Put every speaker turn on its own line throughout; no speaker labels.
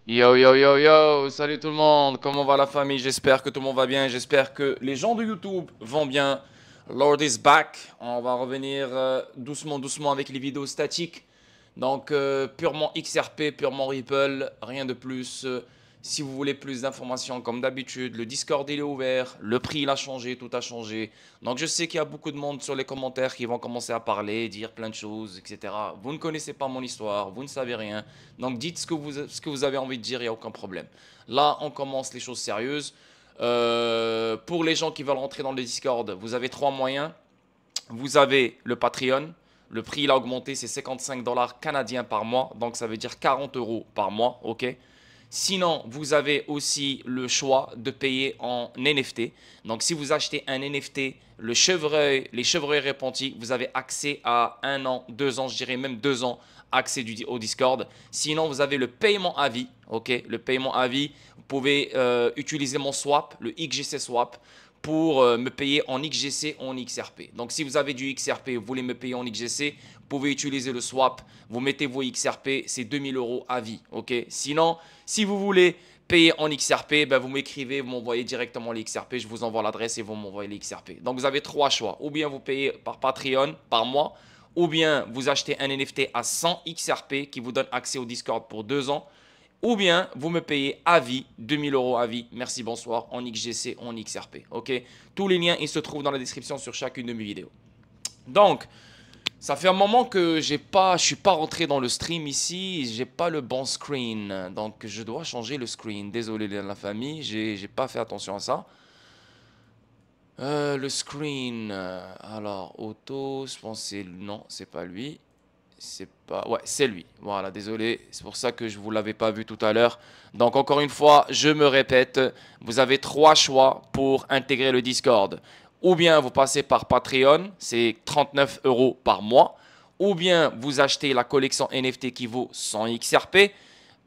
Yo yo yo yo, salut tout le monde, comment va la famille? J'espère que tout le monde va bien, j'espère que les gens de YouTube vont bien. Lord is back, on va revenir doucement doucement avec les vidéos statiques. Donc purement XRP, purement Ripple, rien de plus. Si vous voulez plus d'informations comme d'habitude, le Discord il est ouvert, le prix il a changé, tout a changé. Donc je sais qu'il y a beaucoup de monde sur les commentaires qui vont commencer à parler, dire plein de choses, etc. Vous ne connaissez pas mon histoire, vous ne savez rien. Donc dites ce que vous avez envie de dire, il n'y a aucun problème. Là, on commence les choses sérieuses. Pour les gens qui veulent rentrer dans le Discord, vous avez trois moyens. Vous avez le Patreon. Le prix il a augmenté, c'est 55 dollars canadiens par mois. Donc ça veut dire 40 euros par mois. Ok. Sinon, vous avez aussi le choix de payer en NFT. Donc, si vous achetez un NFT, les chevreuils repentis, vous avez accès à un an, 2 ans, je dirais même 2 ans, accès au Discord. Sinon, vous avez le paiement à vie. Ok, le paiement à vie, vous pouvez utiliser mon swap, le XGC Swap, pour me payer en XGC ou en XRP. Donc, si vous avez du XRP, vous voulez me payer en XGC, vous pouvez utiliser le swap. Vous mettez vos XRP, c'est 2000 euros à vie. Ok. Sinon, si vous voulez payer en XRP, ben vous m'écrivez, vous m'envoyez directement les XRP. Je vous envoie l'adresse et vous m'envoyez les XRP. Donc, vous avez trois choix. Ou bien vous payez par Patreon par mois, ou bien vous achetez un NFT à 100 XRP qui vous donne accès au Discord pour 2 ans. Ou bien vous me payez à vie, 2000 euros à vie, merci, bonsoir, en XGC, en XRP. Ok. Tous les liens, ils se trouvent dans la description sur chacune de mes vidéos. Donc, ça fait un moment que je suis pas rentré dans le stream ici, j'ai pas le bon screen. Donc, je dois changer le screen. Désolé la famille, j'ai pas fait attention à ça. Le screen, alors, auto, je pense que c'est... Non, c'est pas lui. C'est pas... Ouais, c'est lui. Voilà, désolé. C'est pour ça que je vous l'avais pas vu tout à l'heure. Donc, encore une fois, je me répète, vous avez trois choix pour intégrer le Discord. Ou bien vous passez par Patreon, c'est 39 euros par mois. Ou bien vous achetez la collection NFT qui vaut 100 XRP.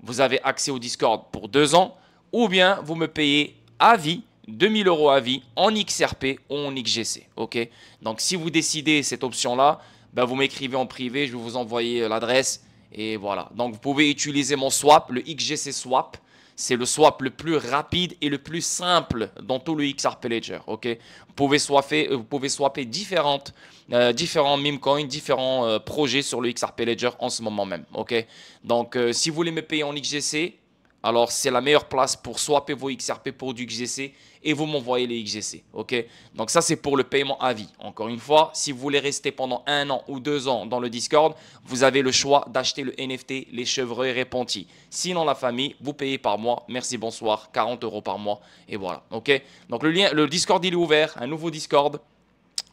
Vous avez accès au Discord pour 2 ans. Ou bien vous me payez à vie, 2000 euros à vie, en XRP ou en XGC. Ok. Donc, si vous décidez cette option-là, ben, vous m'écrivez en privé, je vais vous envoyer l'adresse. Et voilà. Donc, vous pouvez utiliser mon swap, le XGC Swap. C'est le swap le plus rapide et le plus simple dans tout le XRP Ledger. Ok. Vous pouvez swapper différents meme coins, différents projets sur le XRP Ledger en ce moment même. Ok. Donc, si vous voulez me payer en XGC, alors c'est la meilleure place pour swapper vos XRP pour du XGC et vous m'envoyez les XGC. Ok. Donc ça c'est pour le paiement à vie. Encore une fois, si vous voulez rester pendant 1 an ou 2 ans dans le Discord, vous avez le choix d'acheter le NFT les chevreuils repentis. Sinon la famille, vous payez par mois. Merci, bonsoir, 40 euros par mois et voilà. Ok. Donc le Discord il est ouvert, un nouveau Discord.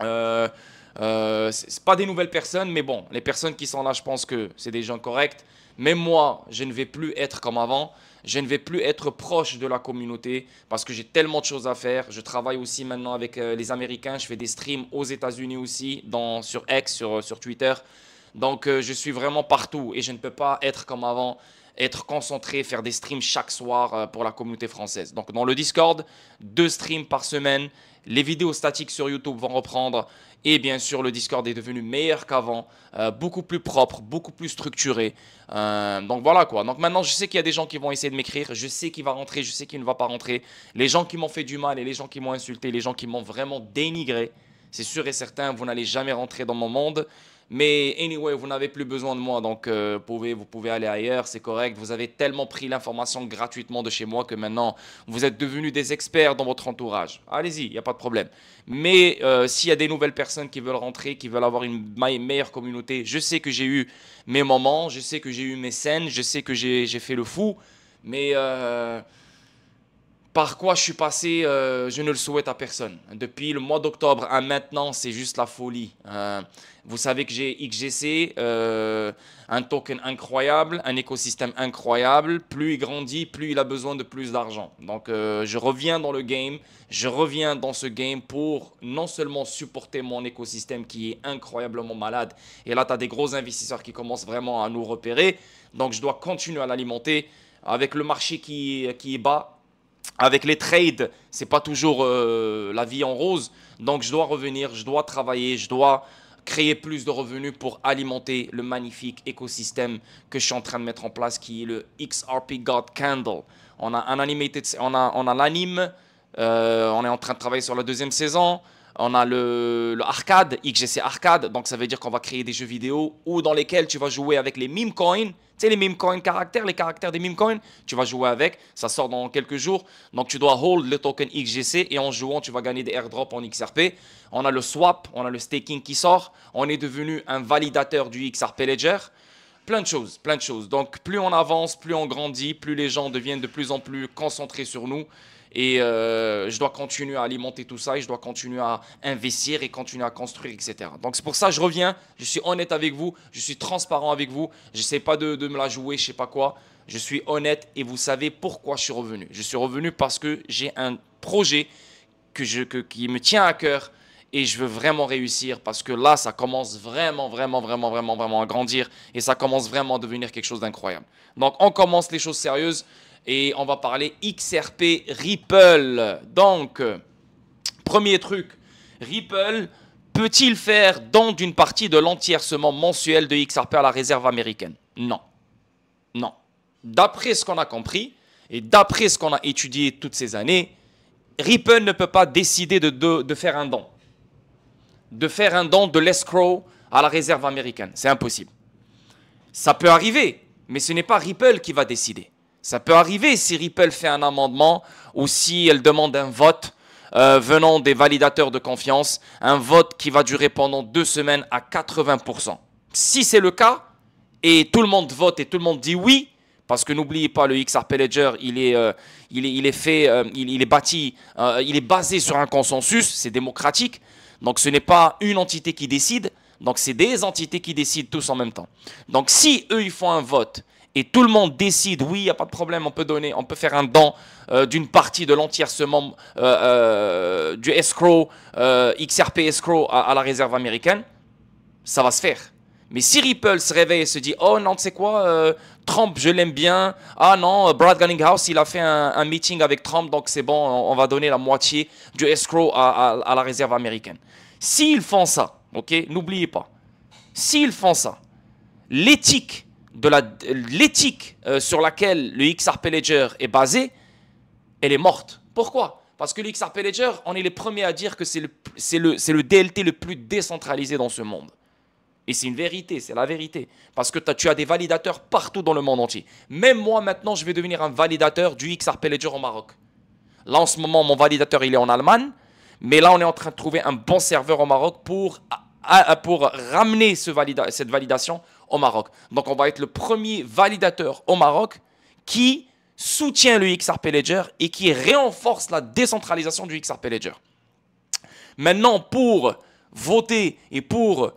Euh, c'est pas des nouvelles personnes, mais bon, les personnes qui sont là, je pense que c'est des gens corrects. Mais moi, je ne vais plus être comme avant. Je ne vais plus être proche de la communauté parce que j'ai tellement de choses à faire. Je travaille aussi maintenant avec les Américains. Je fais des streams aux États-Unis aussi, sur X, sur Twitter. Donc, je suis vraiment partout et je ne peux pas être comme avant, être concentré, faire des streams chaque soir pour la communauté française. Donc, dans le Discord, 2 streams par semaine. Les vidéos statiques sur YouTube vont reprendre. Et bien sûr, le Discord est devenu meilleur qu'avant, beaucoup plus propre, beaucoup plus structuré. Donc voilà quoi. Donc maintenant, je sais qu'il y a des gens qui vont essayer de m'écrire. Je sais qu'il va rentrer, je sais qu'il ne va pas rentrer. Les gens qui m'ont fait du mal et les gens qui m'ont insulté, les gens qui m'ont vraiment dénigré, c'est sûr et certain, vous n'allez jamais rentrer dans mon monde. Mais anyway, vous n'avez plus besoin de moi, donc vous pouvez aller ailleurs, c'est correct. Vous avez tellement pris l'information gratuitement de chez moi que maintenant, vous êtes devenus des experts dans votre entourage. Allez-y, il n'y a pas de problème. Mais s'il y a des nouvelles personnes qui veulent rentrer, qui veulent avoir une meilleure communauté, je sais que j'ai eu mes moments, je sais que j'ai eu mes scènes, je sais que j'ai fait le fou, mais par quoi je suis passé, je ne le souhaite à personne. Depuis le mois d'octobre à maintenant, c'est juste la folie. Vous savez que j'ai XGC, un token incroyable, un écosystème incroyable. Plus il grandit, plus il a besoin de plus d'argent. Donc je reviens dans le game, je reviens dans ce game pour non seulement supporter mon écosystème qui est incroyablement malade. Et là, tu as des gros investisseurs qui commencent vraiment à nous repérer. Donc je dois continuer à l'alimenter avec le marché qui est bas. Avec les trades, c'est pas toujours la vie en rose. Donc je dois revenir, je dois travailler, je dois créer plus de revenus pour alimenter le magnifique écosystème que je suis en train de mettre en place, qui est le XRP God Candle. On a un animated, on a l'anime, on est en train de travailler sur la deuxième saison. On a le arcade, XGC Arcade, donc ça veut dire qu'on va créer des jeux vidéo ou dans lesquels tu vas jouer avec les meme coins. Tu sais, les meme coins caractères, les caractères des meme coins, tu vas jouer avec, ça sort dans quelques jours. Donc tu dois hold le token XGC et en jouant, tu vas gagner des airdrops en XRP. On a le swap, on a le staking qui sort. On est devenu un validateur du XRP Ledger. Plein de choses, plein de choses. Donc plus on avance, plus on grandit, plus les gens deviennent de plus en plus concentrés sur nous. Et je dois continuer à alimenter tout ça et je dois continuer à investir et continuer à construire, etc. Donc c'est pour ça que je reviens, je suis honnête avec vous, je suis transparent avec vous, je n'essaie pas de me la jouer, je ne sais pas quoi. Je suis honnête et vous savez pourquoi je suis revenu. Je suis revenu parce que j'ai un projet qui me tient à cœur et je veux vraiment réussir parce que là, ça commence vraiment à grandir et ça commence vraiment à devenir quelque chose d'incroyable. Donc on commence les choses sérieuses. Et on va parler XRP Ripple. Donc, premier truc, Ripple peut-il faire don d'une partie de l'entièrcement mensuel de XRP à la réserve américaine? Non. Non. D'après ce qu'on a compris et d'après ce qu'on a étudié toutes ces années, Ripple ne peut pas décider de faire un don. De faire un don de l'escrow à la réserve américaine. C'est impossible. Ça peut arriver, mais ce n'est pas Ripple qui va décider. Ça peut arriver si Ripple fait un amendement ou si elle demande un vote venant des validateurs de confiance, un vote qui va durer pendant 2 semaines à 80%. Si c'est le cas et tout le monde vote et tout le monde dit oui, parce que n'oubliez pas, le XRP Ledger, il est basé sur un consensus, c'est démocratique, donc ce n'est pas une entité qui décide, donc c'est des entités qui décident tous en même temps. Donc si eux ils font un vote et tout le monde décide, oui, il n'y a pas de problème, on peut faire un don d'une partie de l'entièrement du escrow, XRP escrow à la réserve américaine, ça va se faire. Mais si Ripple se réveille et se dit, oh non, tu sais quoi, Trump, je l'aime bien. Ah non, Brad Garlinghouse, il a fait un meeting avec Trump, donc c'est bon, on va donner la moitié du escrow à la réserve américaine. S'ils font ça, ok, n'oubliez pas, s'ils font ça, l'éthique sur laquelle le XRP Ledger est basé, elle est morte. Pourquoi? Parce que le XRP Ledger, on est les premiers à dire que c'est le DLT le plus décentralisé dans ce monde. Et c'est une vérité, c'est la vérité. Parce que tu as des validateurs partout dans le monde entier. Même moi, maintenant, je vais devenir un validateur du XRP Ledger au Maroc. Là, en ce moment, mon validateur, il est en Allemagne. Mais là, on est en train de trouver un bon serveur au Maroc pour ramener cette validation au Maroc. Donc, on va être le premier validateur au Maroc qui soutient le XRP Ledger et qui renforce la décentralisation du XRP Ledger. Maintenant, pour voter et pour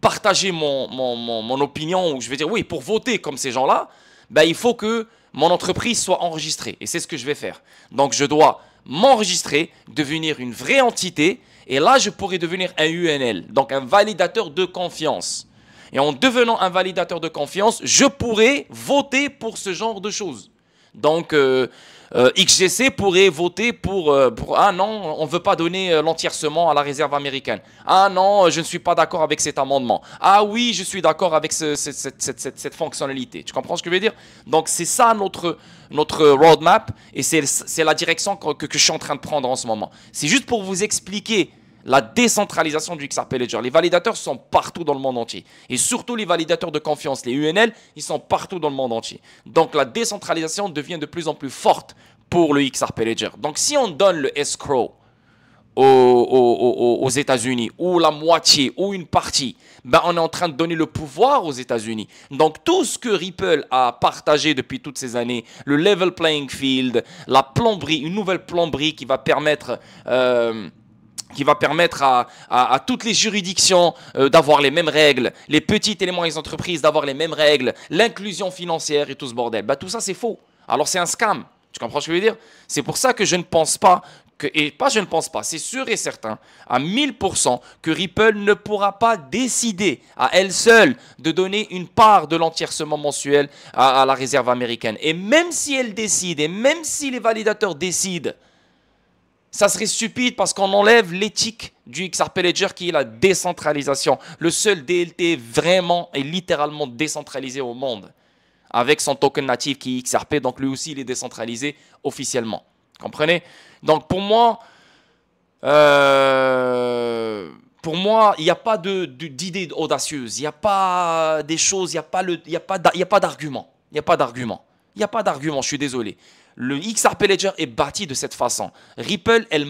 partager mon opinion, ou je vais dire oui, pour voter comme ces gens-là, ben, il faut que mon entreprise soit enregistrée. Et c'est ce que je vais faire. Donc, je dois m'enregistrer, devenir une vraie entité. Et là, je pourrais devenir un UNL, donc un validateur de confiance. Et en devenant un validateur de confiance, je pourrais voter pour ce genre de choses. Donc, XGC pourrait voter pour ah non, on ne veut pas donner l'entièrement à la réserve américaine. Ah non, je ne suis pas d'accord avec cet amendement. Ah oui, je suis d'accord avec cette fonctionnalité. Tu comprends ce que je veux dire? Donc, c'est ça notre roadmap et c'est la direction que je suis en train de prendre en ce moment. C'est juste pour vous expliquer la décentralisation du XRP Ledger. Les validateurs sont partout dans le monde entier. Et surtout les validateurs de confiance, les UNL, ils sont partout dans le monde entier. Donc la décentralisation devient de plus en plus forte pour le XRP Ledger. Donc si on donne le escrow aux États-Unis, ou la moitié, ou une partie, ben on est en train de donner le pouvoir aux États-Unis. Donc tout ce que Ripple a partagé depuis toutes ces années, le level playing field, la plomberie, une nouvelle plomberie qui va permettre à toutes les juridictions d'avoir les mêmes règles, les petites et les moyennes entreprises d'avoir les mêmes règles, l'inclusion financière et tout ce bordel. Bah, tout ça, c'est faux. Alors, c'est un scam. Tu comprends ce que je veux dire? C'est pour ça que je ne pense pas, c'est sûr et certain, à 1000%, que Ripple ne pourra pas décider à elle seule de donner une part de l'entièrement mensuel à la réserve américaine. Et même si elle décide, et même si les validateurs décident, Ça serait stupide parce qu'on enlève l'éthique du XRP Ledger qui est la décentralisation. Le seul DLT vraiment et littéralement décentralisé au monde. Avec son token natif qui est XRP, donc lui aussi il est décentralisé officiellement. Comprenez? Donc pour moi, il n'y a pas d'idée audacieuse, il n'y a pas des choses, il n'y a pas d'argument. Il n'y a pas d'argument. Il n'y a pas d'argument, je suis désolé. Le XRP Ledger est bâti de cette façon. Ripple, elle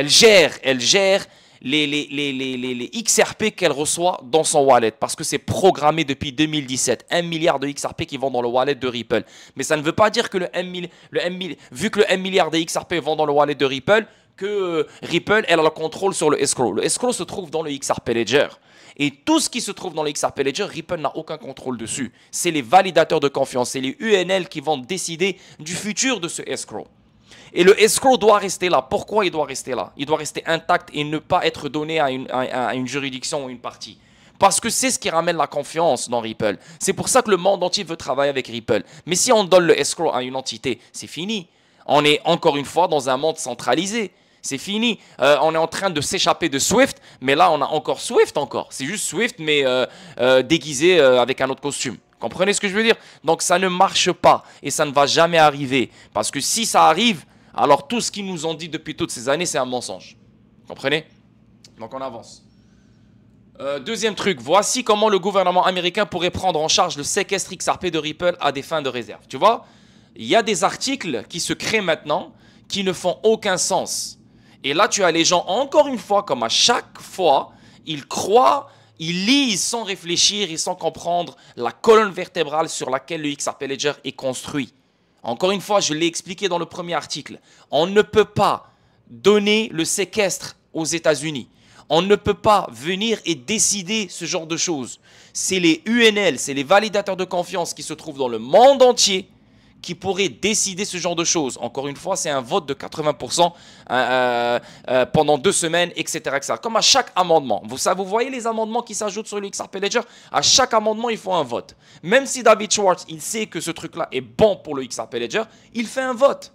gère les XRP qu'elle reçoit dans son wallet parce que c'est programmé depuis 2017. 1 milliard de XRP qui vont dans le wallet de Ripple. Mais ça ne veut pas dire que vu que le 1 milliard de XRP vont dans le wallet de Ripple, que Ripple, elle a le contrôle sur le escrow. Le escrow se trouve dans le XRP Ledger. Et tout ce qui se trouve dans le XRP Ledger, Ripple n'a aucun contrôle dessus. C'est les validateurs de confiance, c'est les UNL qui vont décider du futur de ce escrow. Et le escrow doit rester là. Pourquoi il doit rester là? Il doit rester intact et ne pas être donné à une juridiction ou une partie. Parce que c'est ce qui ramène la confiance dans Ripple. C'est pour ça que le monde entier veut travailler avec Ripple. Mais si on donne le escrow à une entité, c'est fini. On est encore une fois dans un monde centralisé. C'est fini. On est en train de s'échapper de Swift, mais là, on a encore Swift encore. C'est juste Swift, mais déguisé avec un autre costume. Comprenez ce que je veux dire? Donc, ça ne marche pas et ça ne va jamais arriver. Parce que si ça arrive, alors tout ce qu'ils nous ont dit depuis toutes ces années, c'est un mensonge. Comprenez? Donc, on avance. Deuxième truc, voici comment le gouvernement américain pourrait prendre en charge le séquestre XRP de Ripple à des fins de réserve. Tu vois? Il y a des articles qui se créent maintenant qui ne font aucun sens. Et là, tu as les gens, encore une fois, comme à chaque fois, ils croient, ils lisent sans réfléchir et sans comprendre la colonne vertébrale sur laquelle le XRP Ledger est construit. Encore une fois, je l'ai expliqué dans le premier article. On ne peut pas donner le séquestre aux États-Unis. On ne peut pas venir et décider ce genre de choses. C'est les UNL, c'est les validateurs de confiance qui se trouvent dans le monde entier qui pourrait décider ce genre de choses. Encore une fois, c'est un vote de 80% pendant 2 semaines, etc., etc. Comme à chaque amendement. Vous voyez les amendements qui s'ajoutent sur le XRP Ledger? À chaque amendement, il faut un vote. Même si David Schwartz, il sait que ce truc-là est bon pour le XRP Ledger, il fait un vote.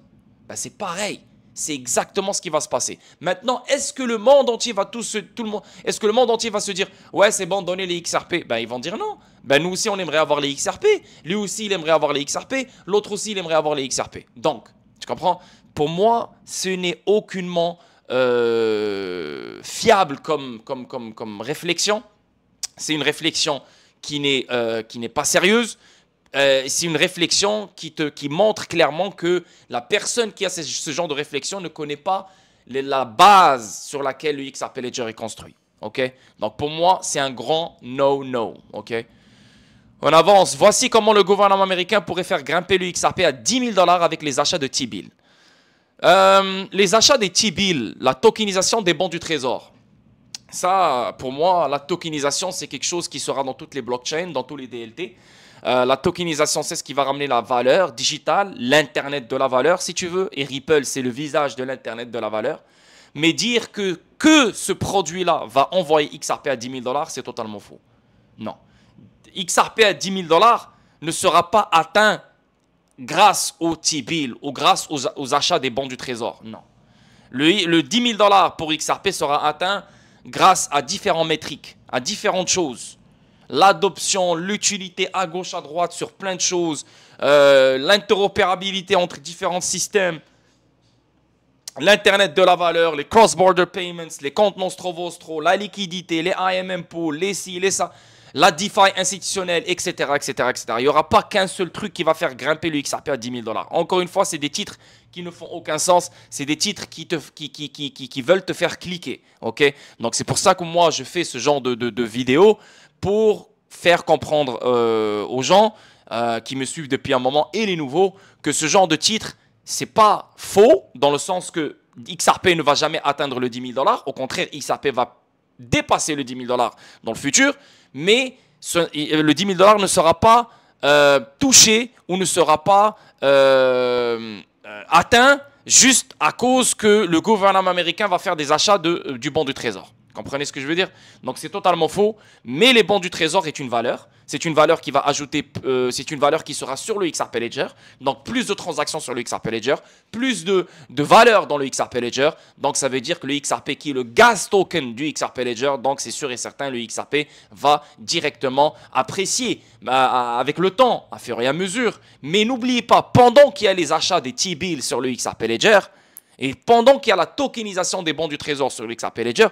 Ben, c'est pareil. C'est exactement ce qui va se passer. Maintenant, est-ce que le monde entier va est-ce que le monde entier va se dire ouais, c'est bon, donnez les XRP? Ben, ils vont dire non. Ben, nous aussi, on aimerait avoir les XRP. Lui aussi, il aimerait avoir les XRP. L'autre aussi, il aimerait avoir les XRP. Donc, tu comprends? Pour moi, ce n'est aucunement fiable comme réflexion. C'est une réflexion qui n'est pas sérieuse. C'est une réflexion qui montre clairement que la personne qui a ce genre de réflexion ne connaît pas la base sur laquelle le XRP Ledger est construit. Okay? Donc pour moi, c'est un grand no-no. Okay? On avance. Voici comment le gouvernement américain pourrait faire grimper le XRP à 10 000 $ avec les achats de T-Bill. Les achats des T-Bill, la tokenisation des bons du trésor. Ça, pour moi, la tokenisation, c'est quelque chose qui sera dans toutes les blockchains, dans tous les DLT. La tokenisation, c'est ce qui va ramener la valeur digitale, l'Internet de la valeur, si tu veux. Et Ripple, c'est le visage de l'Internet de la valeur. Mais dire que ce produit-là va envoyer XRP à 10 000 $, c'est totalement faux. Non. XRP à 10 000 $ ne sera pas atteint grâce au T-Bill ou grâce aux achats des bons du trésor. Non. Le 10 000 $ pour XRP sera atteint grâce à différentes métriques, à différentes choses. L'adoption, l'utilité à gauche, à droite sur plein de choses, l'interopérabilité entre différents systèmes, l'Internet de la valeur, les cross-border payments, les comptes nostro-vostro, la liquidité, les IMM pools, les ci, les ça, la DeFi institutionnelle, etc., etc., etc. Il n'y aura pas qu'un seul truc qui va faire grimper le XRP à 10 000 $. Encore une fois, c'est des titres qui ne font aucun sens. C'est des titres qui veulent te faire cliquer. Okay? Donc, c'est pour ça que moi, je fais ce genre de vidéos pour faire comprendre aux gens qui me suivent depuis un moment et les nouveaux que ce genre de titre, c'est pas faux dans le sens que XRP ne va jamais atteindre le 10 000 $. Au contraire, XRP va dépasser le 10 000 $ dans le futur, mais le 10 000 $ ne sera pas touché ou ne sera pas atteint juste à cause que le gouvernement américain va faire des achats du bon du trésor. Comprenez ce que je veux dire? Donc c'est totalement faux, mais les bons du trésor est une valeur. C'est une valeur qui va ajouter, c'est une valeur qui sera sur le XRP Ledger. Donc, plus de transactions sur le XRP Ledger, plus de valeur dans le XRP Ledger. Donc, ça veut dire que le XRP qui est le gas token du XRP Ledger, donc c'est sûr et certain, le XRP va directement apprécier avec le temps, à fur et à mesure. Mais n'oubliez pas, pendant qu'il y a les achats des T-bills sur le XRP Ledger, et pendant qu'il y a la tokenisation des bons du trésor sur le XRP Ledger,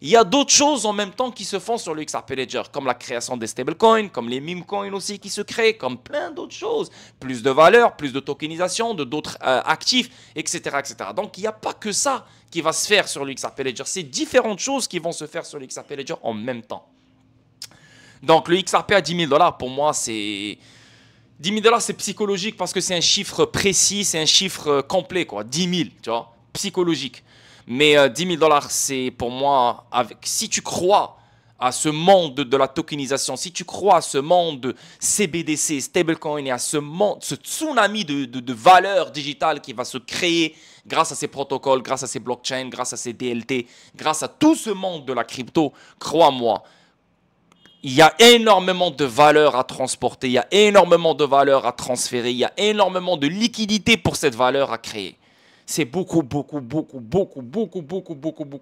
il y a d'autres choses en même temps qui se font sur le XRP Ledger, comme la création des stablecoins, comme les meme coins aussi qui se créent, comme plein d'autres choses. Plus de valeur, plus de tokenisation, d'autres actifs, etc., etc. Donc, il n'y a pas que ça qui va se faire sur le XRP Ledger. C'est différentes choses qui vont se faire sur le XRP Ledger en même temps. Donc, le XRP à 10 000 $, pour moi, c'est... 10 000 $, c'est psychologique parce que c'est un chiffre précis, c'est un chiffre complet, quoi. 10 000, tu vois, psychologique. Mais 10 000 $, c'est pour moi, si tu crois à ce monde de la tokenisation, si tu crois à ce monde de CBDC, stablecoin et à ce tsunami de valeurs digitales qui va se créer grâce à ces protocoles, grâce à ces blockchains, grâce à ces DLT, grâce à tout ce monde de la crypto, crois-moi, il y a énormément de valeur à transporter, il y a énormément de valeur à transférer, il y a énormément de liquidité pour cette valeur à créer. C'est beaucoup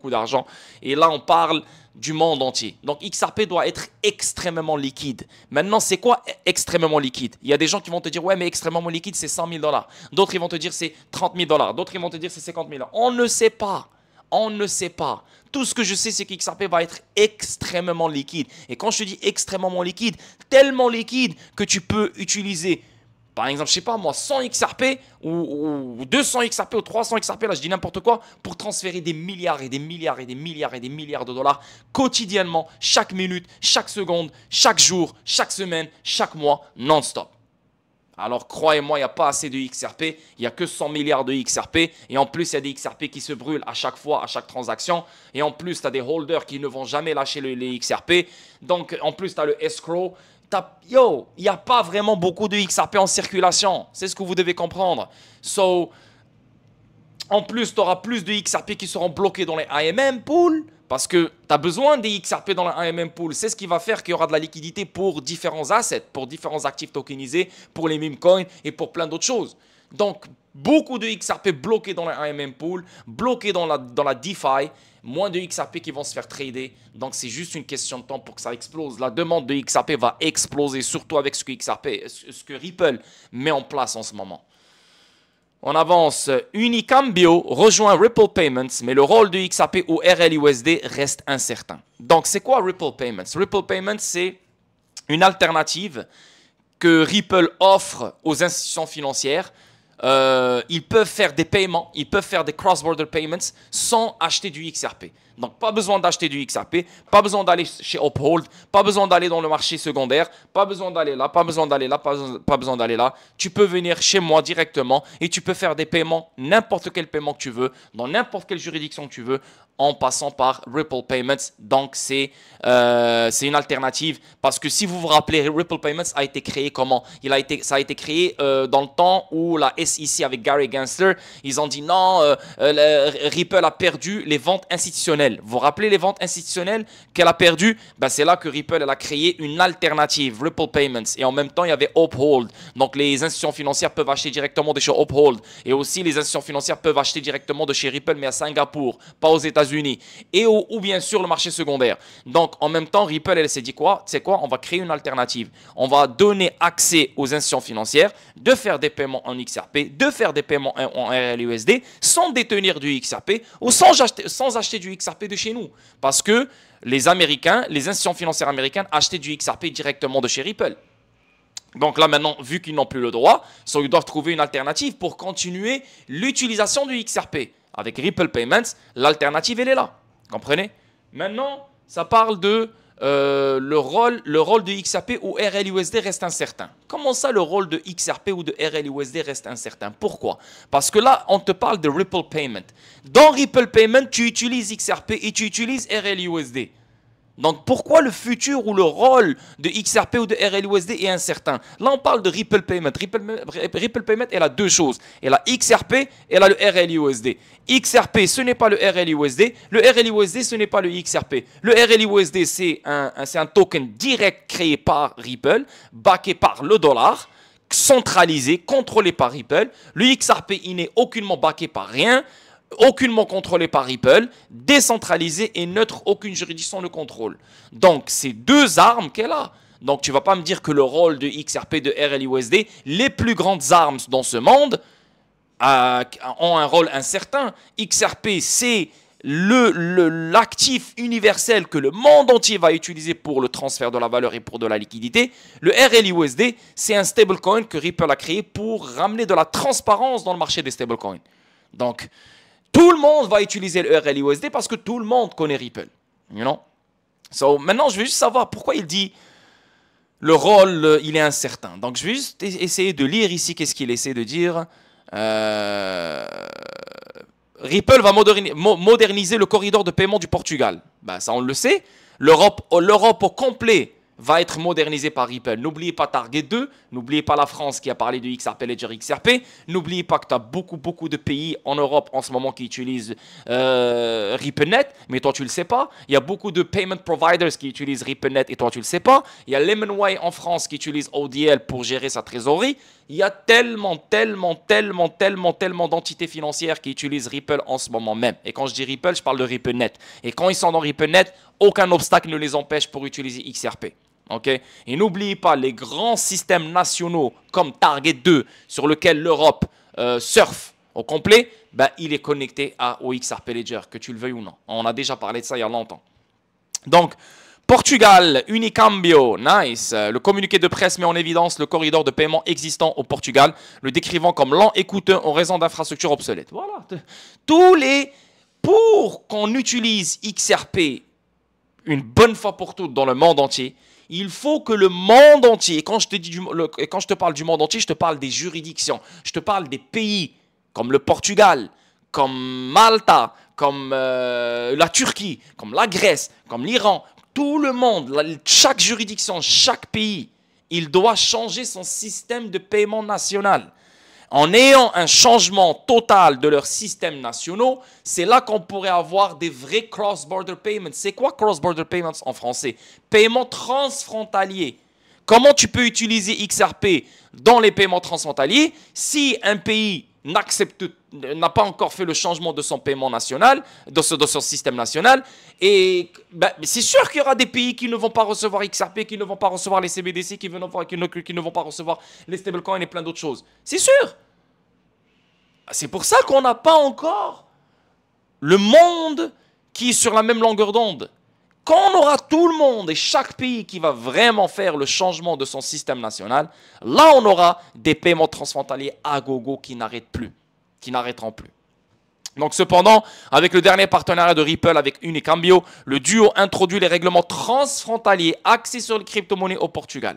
d'argent. Et là, on parle du monde entier. Donc, XRP doit être extrêmement liquide. Maintenant, c'est quoi extrêmement liquide? Il y a des gens qui vont te dire, ouais, mais extrêmement liquide, c'est 100 000 $. D'autres, ils vont te dire, c'est 30 000 $. D'autres, ils vont te dire, c'est 50 000 $. On ne sait pas. On ne sait pas. Tout ce que je sais, c'est que XRP va être extrêmement liquide. Et quand je te dis extrêmement liquide, tellement liquide que tu peux utiliser, par exemple, je sais pas moi, 100 XRP ou 200 XRP ou 300 XRP, là je dis n'importe quoi, pour transférer des milliards et des milliards et des milliards et des milliards de dollars quotidiennement, chaque minute, chaque seconde, chaque jour, chaque semaine, chaque mois, non-stop. Alors croyez-moi, il n'y a pas assez de XRP, il n'y a que 100 milliards de XRP, et en plus il y a des XRP qui se brûlent à chaque fois, à chaque transaction, et en plus tu as des holders qui ne vont jamais lâcher les XRP, donc en plus tu as le escrow. Yo, il n'y a pas vraiment beaucoup de XRP en circulation. C'est ce que vous devez comprendre. So, en plus, tu auras plus de XRP qui seront bloqués dans les AMM pools parce que tu as besoin des XRP dans les AMM pools. C'est ce qui va faire qu'il y aura de la liquidité pour différents assets, pour différents actifs tokenisés, pour les meme coins et pour plein d'autres choses. Donc, beaucoup de XRP bloqués dans les AMM pools, bloqués dans la DeFi, moins de XRP qui vont se faire trader. Donc, c'est juste une question de temps pour que ça explose. La demande de XRP va exploser, surtout avec ce que Ripple met en place en ce moment. On avance. Unicambio rejoint Ripple Payments, mais le rôle de XRP ou RLUSD reste incertain. Donc, c'est quoi Ripple Payments? Ripple Payments, c'est une alternative que Ripple offre aux institutions financières. Ils peuvent faire des paiements, ils peuvent faire des cross-border payments sans acheter du XRP. Donc, pas besoin d'acheter du XRP, pas besoin d'aller chez Uphold, pas besoin d'aller dans le marché secondaire, pas besoin d'aller là, pas besoin d'aller là, pas besoin d'aller là. Tu peux venir chez moi directement et tu peux faire des paiements, n'importe quel paiement que tu veux, dans n'importe quelle juridiction que tu veux, en passant par Ripple Payments. Donc, c'est une alternative parce que si vous vous rappelez, Ripple Payments a été créé comment? Ça a été créé dans le temps où la SEC avec Gary Gensler, ils ont dit non, Ripple a perdu les ventes institutionnelles. Vous vous rappelez les ventes institutionnelles qu'elle a perdues? Ben, c'est là que Ripple elle a créé une alternative, Ripple Payments. Et en même temps, il y avait Uphold. Donc, les institutions financières peuvent acheter directement de chez Uphold. Et aussi, les institutions financières peuvent acheter directement de chez Ripple, mais à Singapour, pas aux États-Unis. Et ou bien sûr, le marché secondaire. Donc, en même temps, Ripple, elle s'est dit quoi? C'est quoi? On va créer une alternative. On va donner accès aux institutions financières de faire des paiements en XRP, de faire des paiements en RLUSD sans détenir du XRP ou sans acheter du XRP de chez nous. Parce que les Américains, les institutions financières américaines achetaient du XRP directement de chez Ripple. Donc là maintenant, vu qu'ils n'ont plus le droit, ils doivent trouver une alternative pour continuer l'utilisation du XRP. Avec Ripple Payments, l'alternative elle est là. Comprenez? Maintenant, ça parle de le rôle de XRP ou RLUSD reste incertain. Comment ça, le rôle de XRP ou de RLUSD reste incertain? Pourquoi? Parce que là, on te parle de Ripple Payment. Dans Ripple Payment, tu utilises XRP et tu utilises RLUSD. Donc pourquoi le futur ou le rôle de XRP ou de RLUSD est incertain? Là on parle de Ripple Payment. Ripple Payment elle a deux choses. Elle a XRP et elle a le RLUSD. XRP ce n'est pas le RLUSD. Le RLUSD ce n'est pas le XRP. Le RLUSD c'est un token direct créé par Ripple, backé par le dollar, centralisé, contrôlé par Ripple. Le XRP il n'est aucunement backé par rien, aucunement contrôlé par Ripple, décentralisé et neutre, aucune juridiction ne le contrôle. Donc, c'est deux armes qu'elle a. Donc, tu ne vas pas me dire que le rôle de XRP, de RLUSD, les plus grandes armes dans ce monde, ont un rôle incertain. XRP, c'est l'actif universel que le monde entier va utiliser pour le transfert de la valeur et pour de la liquidité. Le RLUSD, c'est un stablecoin que Ripple a créé pour ramener de la transparence dans le marché des stablecoins. Donc, tout le monde va utiliser le RLUSD parce que tout le monde connaît Ripple. You know? So, maintenant, je vais juste savoir pourquoi il dit le rôle, il est incertain. Donc, je vais juste essayer de lire ici qu'est-ce qu'il essaie de dire. Ripple va moderniser le corridor de paiement du Portugal. Ben, ça, on le sait. L'Europe au complet va être modernisée par Ripple. N'oubliez pas Target 2, n'oubliez pas la France qui a parlé de XRP Ledger XRP, n'oubliez pas que tu as beaucoup de pays en Europe en ce moment qui utilisent RippleNet, mais toi tu le sais pas. Il y a beaucoup de payment providers qui utilisent RippleNet et toi tu le sais pas. Il y a Lemonway en France qui utilise ODL pour gérer sa trésorerie. Il y a tellement d'entités financières qui utilisent Ripple en ce moment même. Et quand je dis Ripple, je parle de RippleNet. Et quand ils sont dans RippleNet, aucun obstacle ne les empêche pour utiliser XRP. Okay? Et n'oubliez pas les grands systèmes nationaux comme Target 2 sur lequel l'Europe surfe au complet, ben, il est connecté au XRP Ledger, que tu le veuilles ou non. On a déjà parlé de ça il y a longtemps. Donc, Portugal, Unicambio, nice. Le communiqué de presse met en évidence le corridor de paiement existant au Portugal, le décrivant comme lent et coûteux en raison d'infrastructures obsolètes. Voilà. Pour qu'on utilise XRP une bonne fois pour toutes dans le monde entier, il faut que le monde entier, et quand je te parle du monde entier, je te parle des juridictions, je te parle des pays comme le Portugal, comme Malta, comme la Turquie, comme la Grèce, comme l'Iran, tout le monde, chaque juridiction, chaque pays, il doit changer son système de paiement national. En ayant un changement total de leurs systèmes nationaux, c'est là qu'on pourrait avoir des vrais cross-border payments. C'est quoi cross-border payments en français? Paiement transfrontalier. Comment tu peux utiliser XRP dans les paiements transfrontaliers si un pays n'a pas encore fait le changement de son paiement national, de son système national, et ben, c'est sûr qu'il y aura des pays qui ne vont pas recevoir XRP, qui ne vont pas recevoir les CBDC, qui ne vont pas recevoir les stablecoins et plein d'autres choses. C'est sûr. C'est pour ça qu'on n'a pas encore le monde qui est sur la même longueur d'onde. Quand on aura tout le monde et chaque pays qui va vraiment faire le changement de son système national, là on aura des paiements transfrontaliers à gogo qui n'arrêteront plus. Donc cependant, avec le dernier partenariat de Ripple avec Unicambio, le duo introduit les règlements transfrontaliers axés sur les crypto-monnaies au Portugal.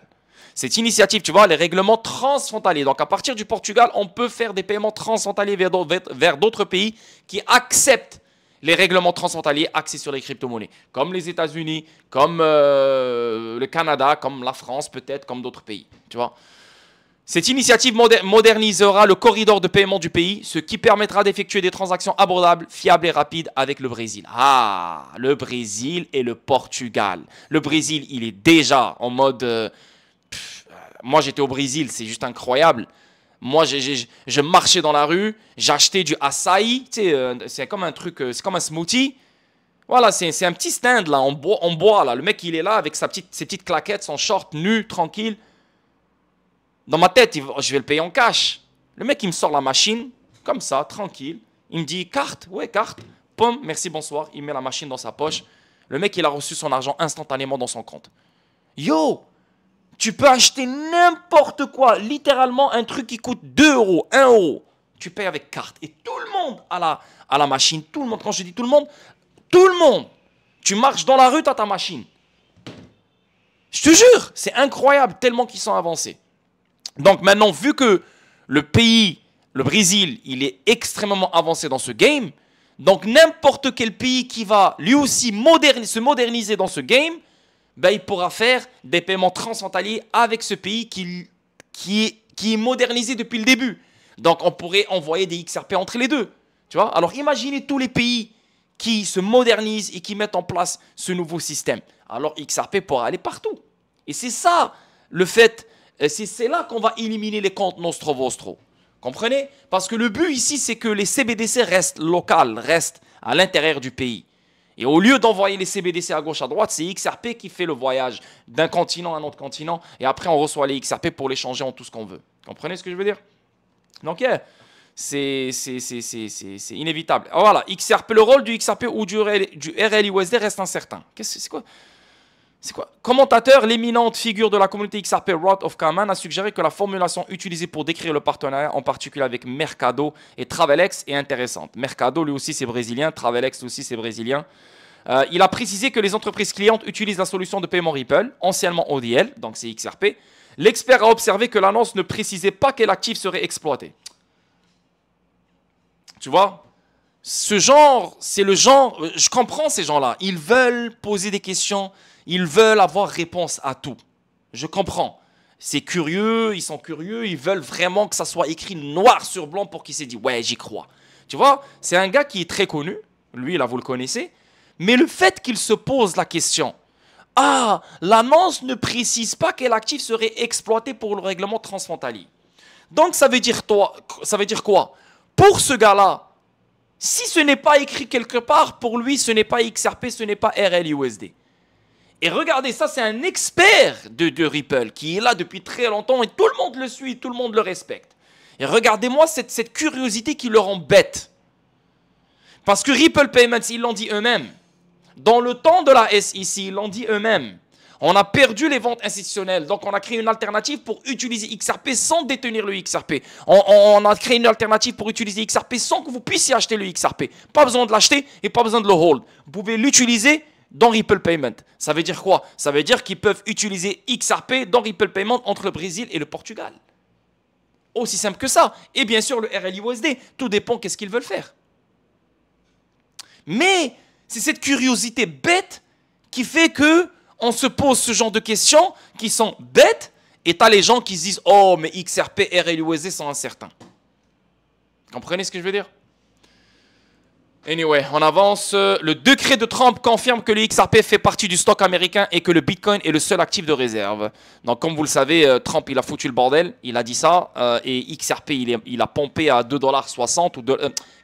Cette initiative, tu vois, les règlements transfrontaliers. Donc à partir du Portugal, on peut faire des paiements transfrontaliers vers d'autres pays qui acceptent les règlements transfrontaliers axés sur les crypto-monnaies, comme les États-Unis, comme le Canada, comme la France peut-être, comme d'autres pays. Tu vois. Cette initiative modernisera le corridor de paiement du pays, ce qui permettra d'effectuer des transactions abordables, fiables et rapides avec le Brésil. Ah, le Brésil et le Portugal. Le Brésil, il est déjà en mode... moi, j'étais au Brésil, c'est juste incroyable. Moi, je marchais dans la rue, j'achetais du açaï, tu sais, c'est comme un truc, c'est comme un smoothie. Voilà, c'est un petit stand là, on boit là. Le mec, il est là avec ses petites claquettes, son short nu, tranquille. Dans ma tête, je vais le payer en cash. Le mec, il me sort la machine, comme ça, tranquille. Il me dit, carte, ouais, carte. Pomme, merci, bonsoir. Il met la machine dans sa poche. Le mec, il a reçu son argent instantanément dans son compte. Yo! Tu peux acheter n'importe quoi, littéralement un truc qui coûte 2 euros, 1 euro. Tu payes avec carte. Et tout le monde à la machine, tout le monde, quand je dis tout le monde. Tu marches dans la rue, tu as ta machine. Je te jure, c'est incroyable, tellement qu'ils sont avancés. Donc maintenant, vu que le pays, le Brésil, il est extrêmement avancé dans ce game, Donc n'importe quel pays qui va lui aussi se moderniser dans ce game, ben, il pourra faire des paiements transfrontaliers avec ce pays qui est modernisé depuis le début. Donc on pourrait envoyer des XRP entre les deux. Tu vois? Alors imaginez tous les pays qui se modernisent et qui mettent en place ce nouveau système. Alors XRP pourra aller partout. Et c'est ça le fait, c'est là qu'on va éliminer les comptes Nostro Vostro. Comprenez? Parce que le but ici, c'est que les CBDC restent locales, restent à l'intérieur du pays. Et au lieu d'envoyer les CBDC à gauche, à droite, c'est XRP qui fait le voyage d'un continent à un autre continent. Et après, on reçoit les XRP pour les changer en tout ce qu'on veut. Comprenez ce que je veux dire? Donc, c'est inévitable. Voilà, XRP, le rôle du XRP ou du RLUSD reste incertain. C'est quoi? C'est quoi? Commentateur, l'éminente figure de la communauté XRP, Rod of Kaman, a suggéré que la formulation utilisée pour décrire le partenariat, en particulier avec Mercado et Travelex, est intéressante. Mercado, lui aussi, c'est brésilien. Travelex, lui aussi, c'est brésilien. Il a précisé que les entreprises clientes utilisent la solution de paiement Ripple, anciennement ODL, donc c'est XRP. L'expert a observé que l'annonce ne précisait pas quel actif serait exploité. Tu vois? Ce genre, c'est le genre, je comprends ces gens-là. Ils veulent poser des questions. Ils veulent avoir réponse à tout. Je comprends. C'est curieux, ils sont curieux, ils veulent vraiment que ça soit écrit noir sur blanc pour qu'ils se disent « Ouais, j'y crois ». Tu vois, c'est un gars qui est très connu. Lui, là, vous le connaissez. Mais le fait qu'il se pose la question « Ah, l'annonce ne précise pas quel actif serait exploité pour le règlement transfrontalier. » Donc, ça veut dire quoi? Pour ce gars-là, si ce n'est pas écrit quelque part, pour lui, ce n'est pas XRP, ce n'est pas RLUSD. Et regardez, ça c'est un expert de Ripple qui est là depuis très longtemps et tout le monde le suit, tout le monde le respecte. Et regardez-moi cette curiosité qui le rend bête. Parce que Ripple Payments, ils l'ont dit eux-mêmes. Dans le temps de la SEC, ils l'ont dit eux-mêmes. On a perdu les ventes institutionnelles, donc on a créé une alternative pour utiliser XRP sans détenir le XRP. On a créé une alternative pour utiliser XRP sans que vous puissiez acheter le XRP. Pas besoin de l'acheter et pas besoin de le hold. Vous pouvez l'utiliser dans Ripple Payment. Ça veut dire quoi? Ça veut dire qu'ils peuvent utiliser XRP dans Ripple Payment entre le Brésil et le Portugal. Aussi simple que ça. Et bien sûr, le RLUSD. Tout dépend qu'est-ce qu'ils veulent faire. Mais c'est cette curiosité bête qui fait que on se pose ce genre de questions qui sont bêtes et tu as les gens qui se disent « Oh, mais XRP, RLUSD sont incertains. » Comprenez ce que je veux dire? Anyway, on avance. Le décret de Trump confirme que le XRP fait partie du stock américain et que le Bitcoin est le seul actif de réserve. Donc, comme vous le savez, Trump, il a foutu le bordel. Il a dit ça. Et XRP, il a pompé à 2,60$ ou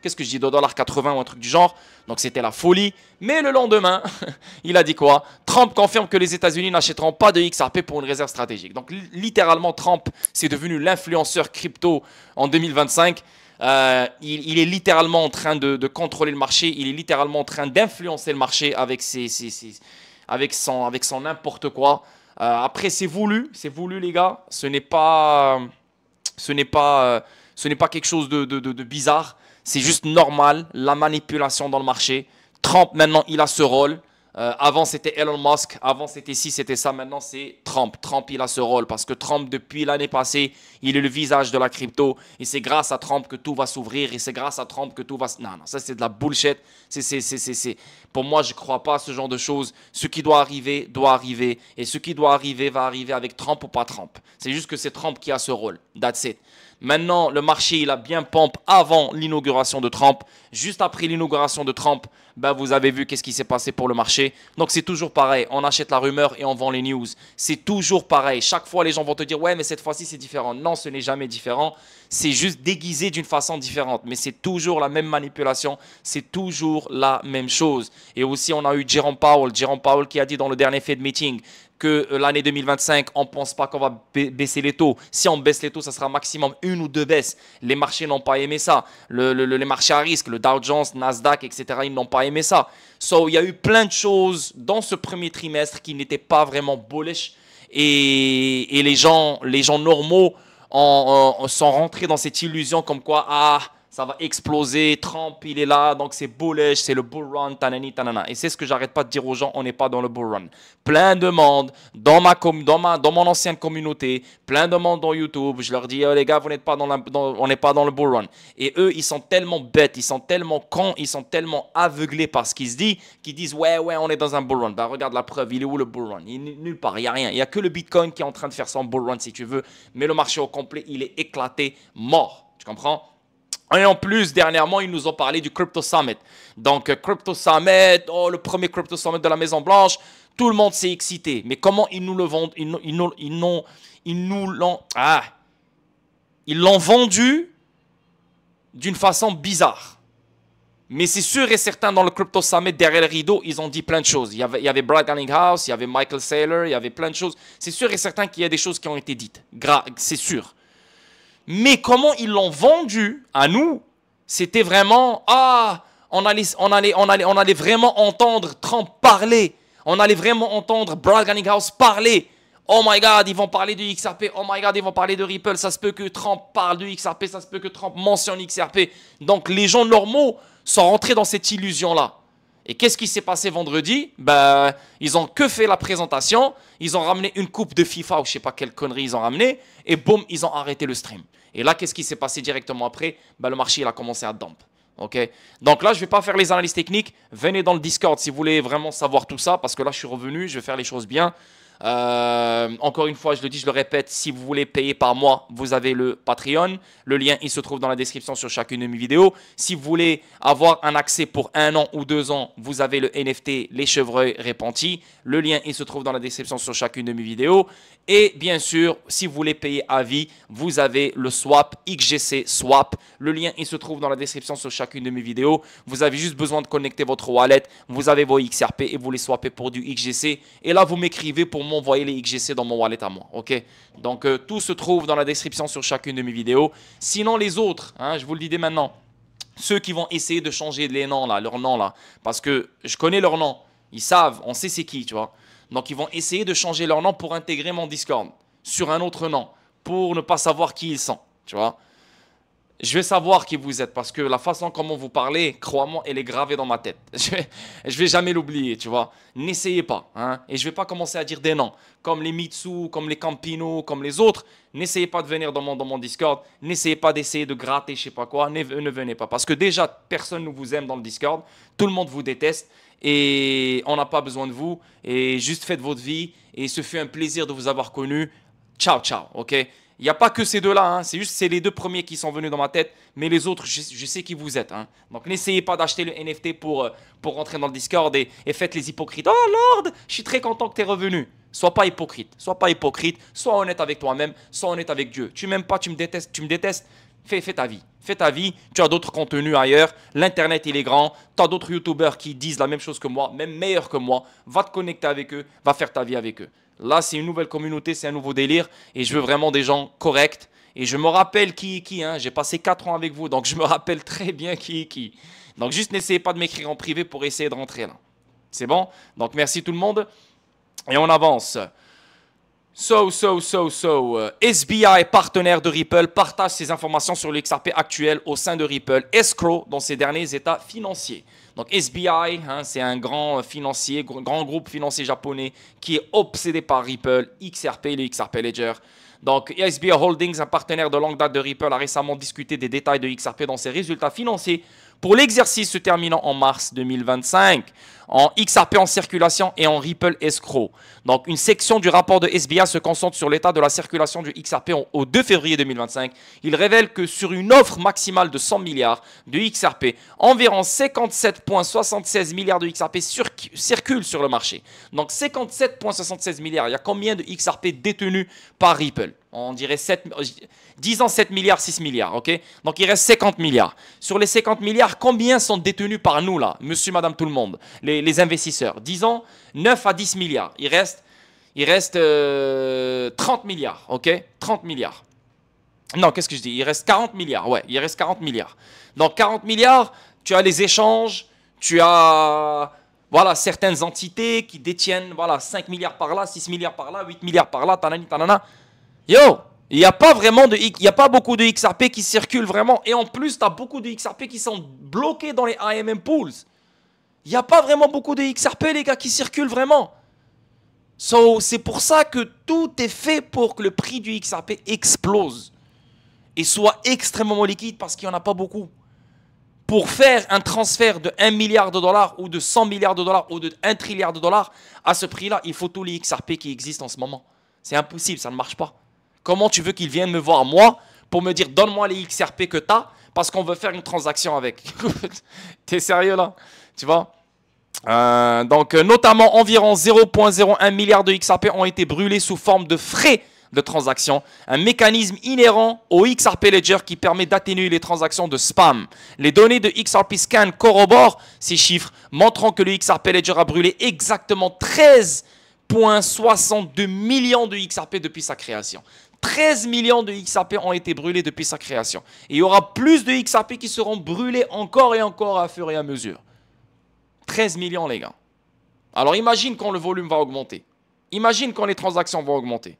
qu'est-ce que je dis, 2,80$ ou un truc du genre. Donc, c'était la folie. Mais le lendemain, il a dit quoi? Trump confirme que les États-Unis n'achèteront pas de XRP pour une réserve stratégique. Donc, littéralement, Trump, c'est devenu l'influenceur crypto en 2025. Il est littéralement en train de contrôler le marché, il est littéralement en train d'influencer le marché avec son n'importe quoi. Après, c'est voulu les gars, ce n'est pas quelque chose de bizarre, c'est juste normal, la manipulation dans le marché. Trump, maintenant, il a ce rôle. Avant, c'était Elon Musk. Avant, c'était ci, c'était ça. Maintenant, c'est Trump. Trump, il a ce rôle parce que Trump, depuis l'année passée, il est le visage de la crypto. Et c'est grâce à Trump que tout va s'ouvrir. Et c'est grâce à Trump que tout va... Non, ça, c'est de la bullshit. Pour moi, je ne crois pas à ce genre de choses. Ce qui doit arriver, doit arriver. Et ce qui doit arriver, va arriver avec Trump ou pas Trump. C'est juste que c'est Trump qui a ce rôle. That's it. Maintenant, le marché, il a bien pompe avant l'inauguration de Trump. Juste après l'inauguration de Trump, ben, vous avez vu qu'est-ce qui s'est passé pour le marché. Donc, c'est toujours pareil. On achète la rumeur et on vend les news. C'est toujours pareil. Chaque fois, les gens vont te dire « Ouais, mais cette fois-ci, c'est différent. » Non, ce n'est jamais différent. C'est juste déguisé d'une façon différente. Mais c'est toujours la même manipulation. C'est toujours la même chose. Et aussi, on a eu Jerome Powell qui a dit dans le dernier Fed meeting que l'année 2025, on ne pense pas qu'on va baisser les taux. Si on baisse les taux, ça sera maximum une ou deux baisses. Les marchés n'ont pas aimé ça. Les marchés à risque, le Dow Jones, Nasdaq, etc., ils n'ont pas aimé ça. Il y a eu plein de choses dans ce premier trimestre qui n'étaient pas vraiment bullish. Et les gens normaux sont rentrés dans cette illusion comme quoi, ça va exploser, Trump il est là, donc c'est bullish, c'est le bull run, tanani, tanana. Et c'est ce que j'arrête pas de dire aux gens, on n'est pas dans le bull run. Plein de monde dans mon ancienne communauté, plein de monde dans YouTube, je leur dis, oh, les gars, vous n'êtes pas on n'est pas dans le bull run. Et eux, ils sont tellement bêtes, ils sont tellement cons, ils sont tellement aveuglés par ce qu'ils se disent, qu'ils disent, ouais, on est dans un bull run. Ben, regarde la preuve, il est où le bull run? Il est nulle part, il n'y a rien. Il n'y a que le Bitcoin qui est en train de faire son bull run, si tu veux. Mais le marché au complet, il est éclaté, mort. Tu comprends? Et en plus, dernièrement, ils nous ont parlé du Crypto Summit. Donc, Crypto Summit, oh, le premier Crypto Summit de la Maison Blanche, tout le monde s'est excité. Mais comment ils nous le vendent? Ils l'ont vendu d'une façon bizarre. Mais c'est sûr et certain, dans le Crypto Summit, derrière le rideau, ils ont dit plein de choses. Il y avait Brad Garlinghouse, il y avait Michael Saylor, il y avait plein de choses. C'est sûr et certain qu'il y a des choses qui ont été dites. C'est sûr. Mais comment ils l'ont vendu à nous, c'était vraiment, on allait vraiment entendre Trump parler. On allait vraiment entendre Brad Garlinghouse parler. Oh my God, ils vont parler de XRP. Oh my God, ils vont parler de Ripple. Ça se peut que Trump parle de XRP. Ça se peut que Trump mentionne XRP. Donc, les gens normaux sont rentrés dans cette illusion-là. Et qu'est-ce qui s'est passé vendredi? Ben, ils ont que fait la présentation. Ils ont ramené une coupe de FIFA ou je sais pas quelle connerie ils ont ramené. Et boum, ils ont arrêté le stream. Et là, qu'est-ce qui s'est passé directement après? Ben, le marché il a commencé à dump. Okay. Donc là, je ne vais pas faire les analyses techniques. Venez dans le Discord si vous voulez vraiment savoir tout ça. Parce que là, je suis revenu. Je vais faire les choses bien. Encore une fois, je le dis, je le répète, si vous voulez payer par mois, vous avez le Patreon. Le lien, il se trouve dans la description sur chacune de mes vidéos. Si vous voulez avoir un accès pour 1 an ou 2 ans, vous avez le NFT, les chevreuils répentis. Le lien, il se trouve dans la description sur chacune de mes vidéos. Et bien sûr, si vous voulez payer à vie, vous avez le swap, XGC Swap. Le lien, il se trouve dans la description sur chacune de mes vidéos. Vous avez juste besoin de connecter votre wallet. Vous avez vos XRP et vous les swappez pour du XGC. Et là, vous m'écrivez pour m'envoyer les XGC dans mon wallet à moi. Ok? Donc, tout se trouve dans la description sur chacune de mes vidéos. Sinon, les autres, je vous le dis dès maintenant, ceux qui vont essayer de changer les noms, là, leur nom, là, parce que je connais leur nom. Ils savent, on sait c'est qui, tu vois. Donc, ils vont essayer de changer leur nom pour intégrer mon Discord sur un autre nom, pour ne pas savoir qui ils sont, tu vois. Je vais savoir qui vous êtes parce que la façon comment vous parlez, crois-moi, elle est gravée dans ma tête. Je vais jamais l'oublier, tu vois. N'essayez pas. Et je vais pas commencer à dire des noms. Comme les Mitsu, comme les Campino, comme les autres. N'essayez pas de venir dans mon Discord. N'essayez pas d'essayer de gratter, je sais pas quoi. Ne venez pas. Parce que déjà, personne ne vous aime dans le Discord. Tout le monde vous déteste. Et on n'a pas besoin de vous. Et juste faites votre vie. Et ce fut un plaisir de vous avoir connu. Ciao, ciao, ok? Il n'y a pas que ces deux-là, c'est les deux premiers qui sont venus dans ma tête, mais les autres, je sais qui vous êtes. Donc n'essayez pas d'acheter le NFT pour rentrer dans le Discord et faites les hypocrites. Oh Lord, je suis très content que tu es revenu. Sois pas hypocrite, sois honnête avec toi-même, sois honnête avec Dieu. Tu m'aimes pas, tu me détestes, fais ta vie. Fais ta vie, tu as d'autres contenus ailleurs, l'internet il est grand, tu as d'autres youtubeurs qui disent la même chose que moi, même meilleurs que moi, va te connecter avec eux, va faire ta vie avec eux. Là, c'est une nouvelle communauté, c'est un nouveau délire et je veux vraiment des gens corrects. Et je me rappelle qui est qui. J'ai passé 4 ans avec vous, donc je me rappelle très bien qui est qui. Donc juste n'essayez pas de m'écrire en privé pour essayer de rentrer là. C'est bon? Donc merci tout le monde. Et on avance. SBI, partenaire de Ripple, partage ses informations sur le XRP actuel au sein de Ripple, escroc dans ses derniers états financiers. Donc SBI, c'est un grand financier, grand groupe financier japonais qui est obsédé par Ripple, XRP, le XRP Ledger. Donc SBI Holdings, un partenaire de longue date de Ripple, a récemment discuté des détails de XRP dans ses résultats financiers pour l'exercice se terminant en mars 2025, en XRP en circulation et en Ripple escroc. Donc, une section du rapport de SBI se concentre sur l'état de la circulation du XRP au 2 février 2025. Il révèle que sur une offre maximale de 100 milliards de XRP, environ 57,76 milliards de XRP circulent sur le marché. Donc, 57,76 milliards, il y a combien de XRP détenus par Ripple? On dirait 10 ans, 7 milliards, 6 milliards, ok? Donc, il reste 50 milliards. Sur les 50 milliards, combien sont détenus par nous, là, monsieur, madame, tout le monde, les investisseurs? 10 ans, 9 à 10 milliards. Il reste 30 milliards, ok? 30 milliards. Non, qu'est-ce que je dis? Il reste 40 milliards, ouais, il reste 40 milliards. Donc, 40 milliards, tu as les échanges, tu as... Voilà, certaines entités qui détiennent, voilà, 5 milliards par là, 6 milliards par là, 8 milliards par là, tanani, tanana. Yo, Il n'y a pas vraiment il y a pas beaucoup de XRP qui circulent vraiment. Et en plus, tu as beaucoup de XRP qui sont bloqués dans les AMM pools. Il n'y a pas vraiment beaucoup de XRP, les gars, qui circulent vraiment. So, c'est pour ça que tout est fait pour que le prix du XRP explose et soit extrêmement liquide parce qu'il n'y en a pas beaucoup. Pour faire un transfert de 1 milliard de dollars ou de 100 milliards de dollars ou de 1 trilliard de dollars, à ce prix-là, il faut tous les XRP qui existent en ce moment. C'est impossible, ça ne marche pas. Comment tu veux qu'ils viennent me voir, moi, pour me dire donne-moi les XRP que tu as parce qu'on veut faire une transaction avec. T'es sérieux là? Tu vois? Donc, notamment, environ 0,01 milliard de XRP ont été brûlés sous forme de frais de transaction, un mécanisme inhérent au XRP Ledger qui permet d'atténuer les transactions de spam. Les données de XRP Scan corroborent ces chiffres, montrant que le XRP Ledger a brûlé exactement 13,62 millions de XRP depuis sa création. 13 millions de XRP ont été brûlés depuis sa création. Et il y aura plus de XRP qui seront brûlés encore et encore à fur et à mesure. 13 millions, les gars. Alors imagine quand le volume va augmenter. Imagine quand les transactions vont augmenter.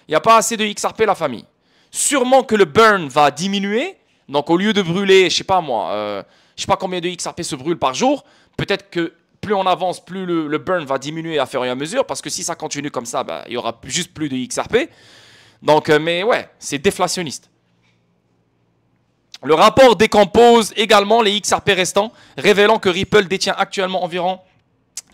Il n'y a pas assez de XRP, la famille. Sûrement que le burn va diminuer. Donc au lieu de brûler, je sais pas moi, je sais pas combien de XRP se brûlent par jour, peut-être que plus on avance, plus le burn va diminuer à fur et à mesure, parce que si ça continue comme ça, bah, il y aura juste plus de XRP. Donc, mais ouais, c'est déflationniste. Le rapport décompose également les XRP restants, révélant que Ripple détient actuellement environ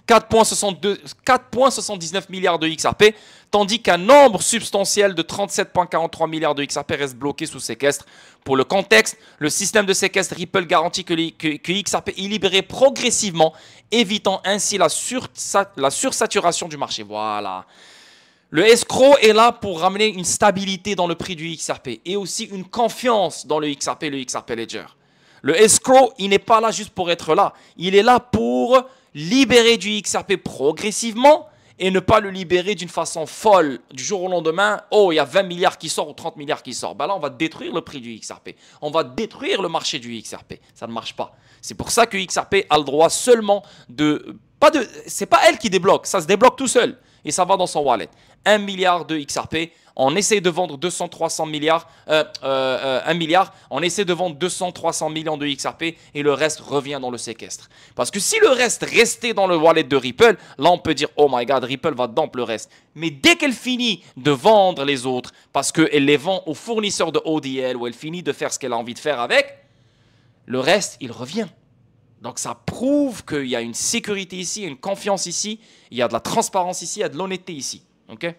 4,79 milliards de XRP, tandis qu'un nombre substantiel de 37,43 milliards de XRP reste bloqué sous séquestre. Pour le contexte, le système de séquestre Ripple garantit que XRP est libéré progressivement, évitant ainsi la sursaturation du marché. Voilà. Le escroc est là pour ramener une stabilité dans le prix du XRP et aussi une confiance dans le XRP Ledger. Le escroc, il n'est pas là juste pour être là. Il est là pour libérer du XRP progressivement et ne pas le libérer d'une façon folle. Du jour au lendemain, oh, il y a 20 milliards qui sortent ou 30 milliards qui sortent. Ben là, on va détruire le prix du XRP. On va détruire le marché du XRP. Ça ne marche pas. C'est pour ça que XRP a le droit seulement c'est pas elle qui débloque. Ça se débloque tout seul. Et ça va dans son wallet. 1 milliard de XRP. On essaie de vendre 1 milliard. On essaie de vendre 200-300 millions de XRP et le reste revient dans le séquestre. Parce que si le reste restait dans le wallet de Ripple, là on peut dire oh my god, Ripple va dump le reste. Mais dès qu'elle finit de vendre les autres, parce qu'elle les vend aux fournisseurs de ODL ou elle finit de faire ce qu'elle a envie de faire avec, le reste il revient. Donc ça prouve qu'il y a une sécurité ici, une confiance ici, il y a de la transparence ici, il y a de l'honnêteté ici. Ok?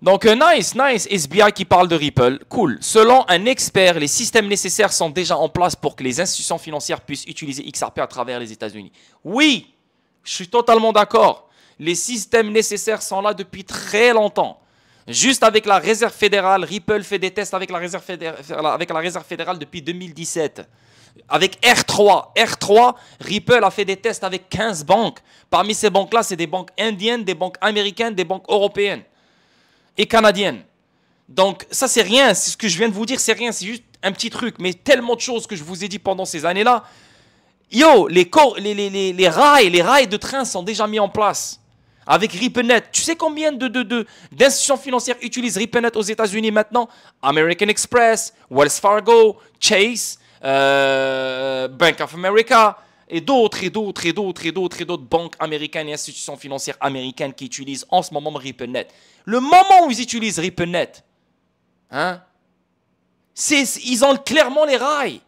Donc nice, SBI qui parle de Ripple, cool. Selon un expert, les systèmes nécessaires sont déjà en place pour que les institutions financières puissent utiliser XRP à travers les États-Unis. Oui, je suis totalement d'accord. Les systèmes nécessaires sont là depuis très longtemps. Juste avec la Réserve fédérale, Ripple fait des tests avec la Réserve fédérale depuis 2017. Avec R3, Ripple a fait des tests avec 15 banques. Parmi ces banques-là, c'est des banques indiennes, des banques américaines, des banques européennes et canadiennes. Donc ça, c'est rien. C'est ce que je viens de vous dire, c'est rien. C'est juste un petit truc. Mais tellement de choses que je vous ai dit pendant ces années-là. Yo, les rails de train sont déjà mis en place. Avec RippleNet. Tu sais combien d'institutions financières utilisent RippleNet aux États-Unis maintenant? American Express, Wells Fargo, Chase, Bank of America et d'autres banques américaines et institutions financières américaines qui utilisent en ce moment RippleNet. Le moment où ils utilisent RippleNet, hein, ils ont clairement les rails.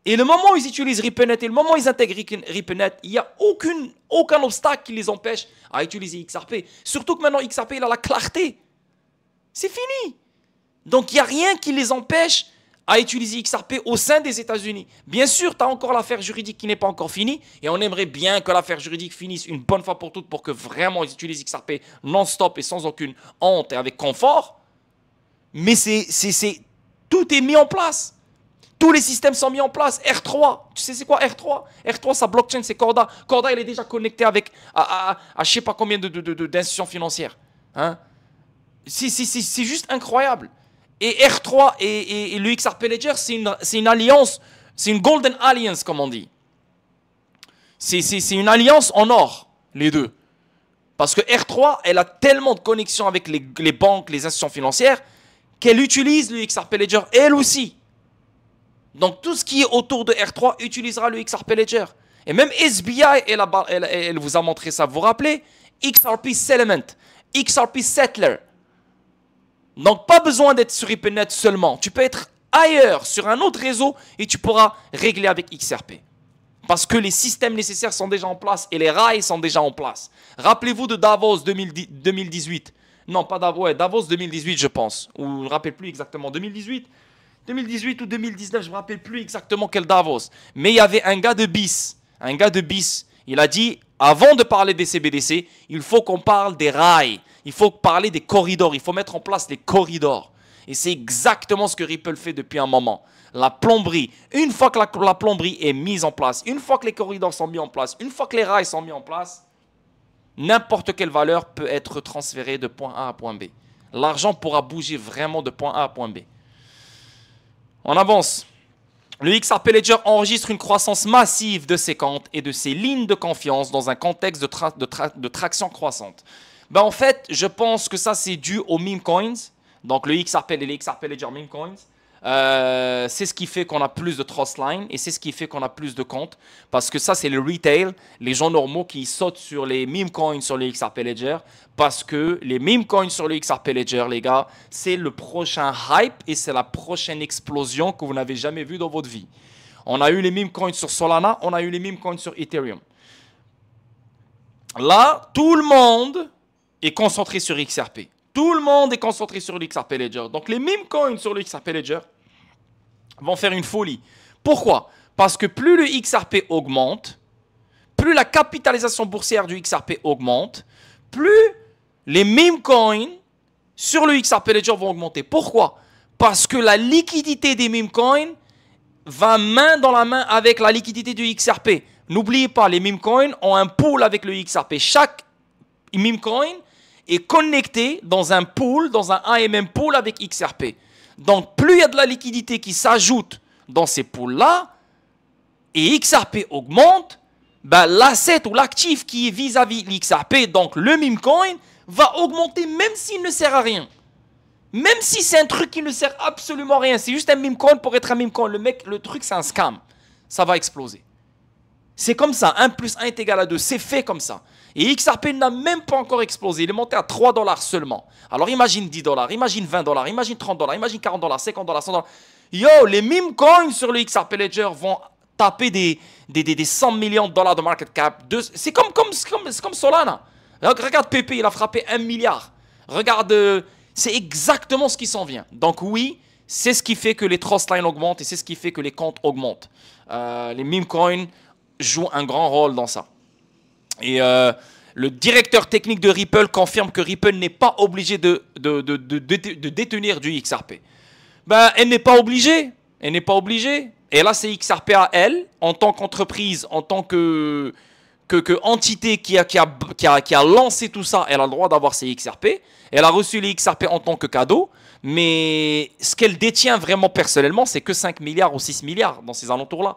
Et le moment où ils utilisent RippleNet et le moment où ils intègrent RippleNet, il n'y a aucun obstacle qui les empêche à utiliser XRP. Surtout que maintenant XRP il a la clarté. C'est fini. Donc il n'y a rien qui les empêche à utiliser XRP au sein des États-Unis. Bien sûr, tu as encore l'affaire juridique qui n'est pas encore finie et on aimerait bien que l'affaire juridique finisse une bonne fois pour toutes pour que vraiment ils utilisent XRP non-stop et sans aucune honte et avec confort. Mais tout est mis en place. Tous les systèmes sont mis en place. R3, tu sais c'est quoi R3? R3, sa blockchain, c'est Corda. Corda, il est déjà connecté avec à je ne sais pas combien d'institutions financières. Hein? C'est juste incroyable. Et R3 et le XRP Ledger, c'est une alliance, c'est une Golden Alliance, comme on dit. C'est une alliance en or, les deux. Parce que R3, elle a tellement de connexions avec les banques, les institutions financières, qu'elle utilise le XRP Ledger elle aussi. Donc tout ce qui est autour de R3 utilisera le XRP Ledger. Et même SBI, elle vous a montré ça. Vous vous rappelez? XRP Settlement, XRP Settler. Donc pas besoin d'être sur RippleNet seulement. Tu peux être ailleurs, sur un autre réseau, et tu pourras régler avec XRP. Parce que les systèmes nécessaires sont déjà en place et les rails sont déjà en place. Rappelez-vous de Davos 2018. Non, pas Davos, ouais, Davos 2018, je pense. Ou je ne me rappelle plus exactement. 2018 ou 2019, je ne me rappelle plus exactement quel Davos. Mais il y avait un gars de BIS. Un gars de BIS. Il a dit, avant de parler des CBDC, il faut qu'on parle des rails. Il faut parler des corridors. Il faut mettre en place les corridors. Et c'est exactement ce que Ripple fait depuis un moment. La plomberie, une fois que la plomberie est mise en place, une fois que les corridors sont mis en place, une fois que les rails sont mis en place, n'importe quelle valeur peut être transférée de point A à point B. L'argent pourra bouger vraiment de point A à point B. On avance. Le XRP Ledger enregistre une croissance massive de ses comptes et de ses lignes de confiance dans un contexte de traction croissante. Ben en fait, je pense que ça c'est dû aux meme coins. Donc le XRP et les XRP Ledger meme coins. C'est ce qui fait qu'on a plus de trust line et c'est ce qui fait qu'on a plus de comptes parce que ça c'est le retail, les gens normaux qui sautent sur les meme coins sur le XRP Ledger parce que les meme coins sur le XRP Ledger, les gars, c'est le prochain hype et c'est la prochaine explosion que vous n'avez jamais vue dans votre vie. On a eu les meme coins sur Solana, on a eu les meme coins sur Ethereum. Là, tout le monde est concentré sur XRP. Tout le monde est concentré sur le XRP Ledger. Donc les meme coins sur le XRP Ledger vont faire une folie. Pourquoi? Parce que plus le XRP augmente, plus la capitalisation boursière du XRP augmente, plus les meme coins sur le XRP Ledger vont augmenter. Pourquoi? Parce que la liquidité des meme coins va main dans la main avec la liquidité du XRP. N'oubliez pas, les meme coins ont un pool avec le XRP. Chaque meme coin est connecté dans un pool, dans un AMM pool avec XRP. Donc, plus il y a de la liquidité qui s'ajoute dans ces pools-là, et XRP augmente, ben, l'asset ou l'actif qui est vis-à-vis l'XRP, donc le meme coin, va augmenter même s'il ne sert à rien. Même si c'est un truc qui ne sert absolument à rien. C'est juste un meme coin pour être un meme coin. Le truc, c'est un scam. Ça va exploser. C'est comme ça. 1 plus 1 est égal à 2. C'est fait comme ça. Et XRP n'a même pas encore explosé. Il est monté à 3 $ seulement. Alors imagine 10 $, imagine 20 $, imagine 30 $, imagine 40 $, 50 $, 100 $. Yo, les meme coins sur le XRP Ledger vont taper des 100 millions de dollars de market cap. C'est comme Solana. Regarde Pepe, il a frappé 1 milliard. Regarde, c'est exactement ce qui s'en vient. Donc oui, c'est ce qui fait que les trust lines augmentent et c'est ce qui fait que les comptes augmentent. Les meme coins jouent un grand rôle dans ça. Et le directeur technique de Ripple confirme que Ripple n'est pas obligé de détenir du XRP. Ben, elle n'est pas obligée. Elle n'est pas obligée. Et là, c'est XRP à elle, en tant qu'entreprise, en tant que entité qui a lancé tout ça, elle a le droit d'avoir ses XRP. Elle a reçu les XRP en tant que cadeau. Mais ce qu'elle détient vraiment personnellement, c'est que 5 milliards ou 6 milliards dans ces alentours-là.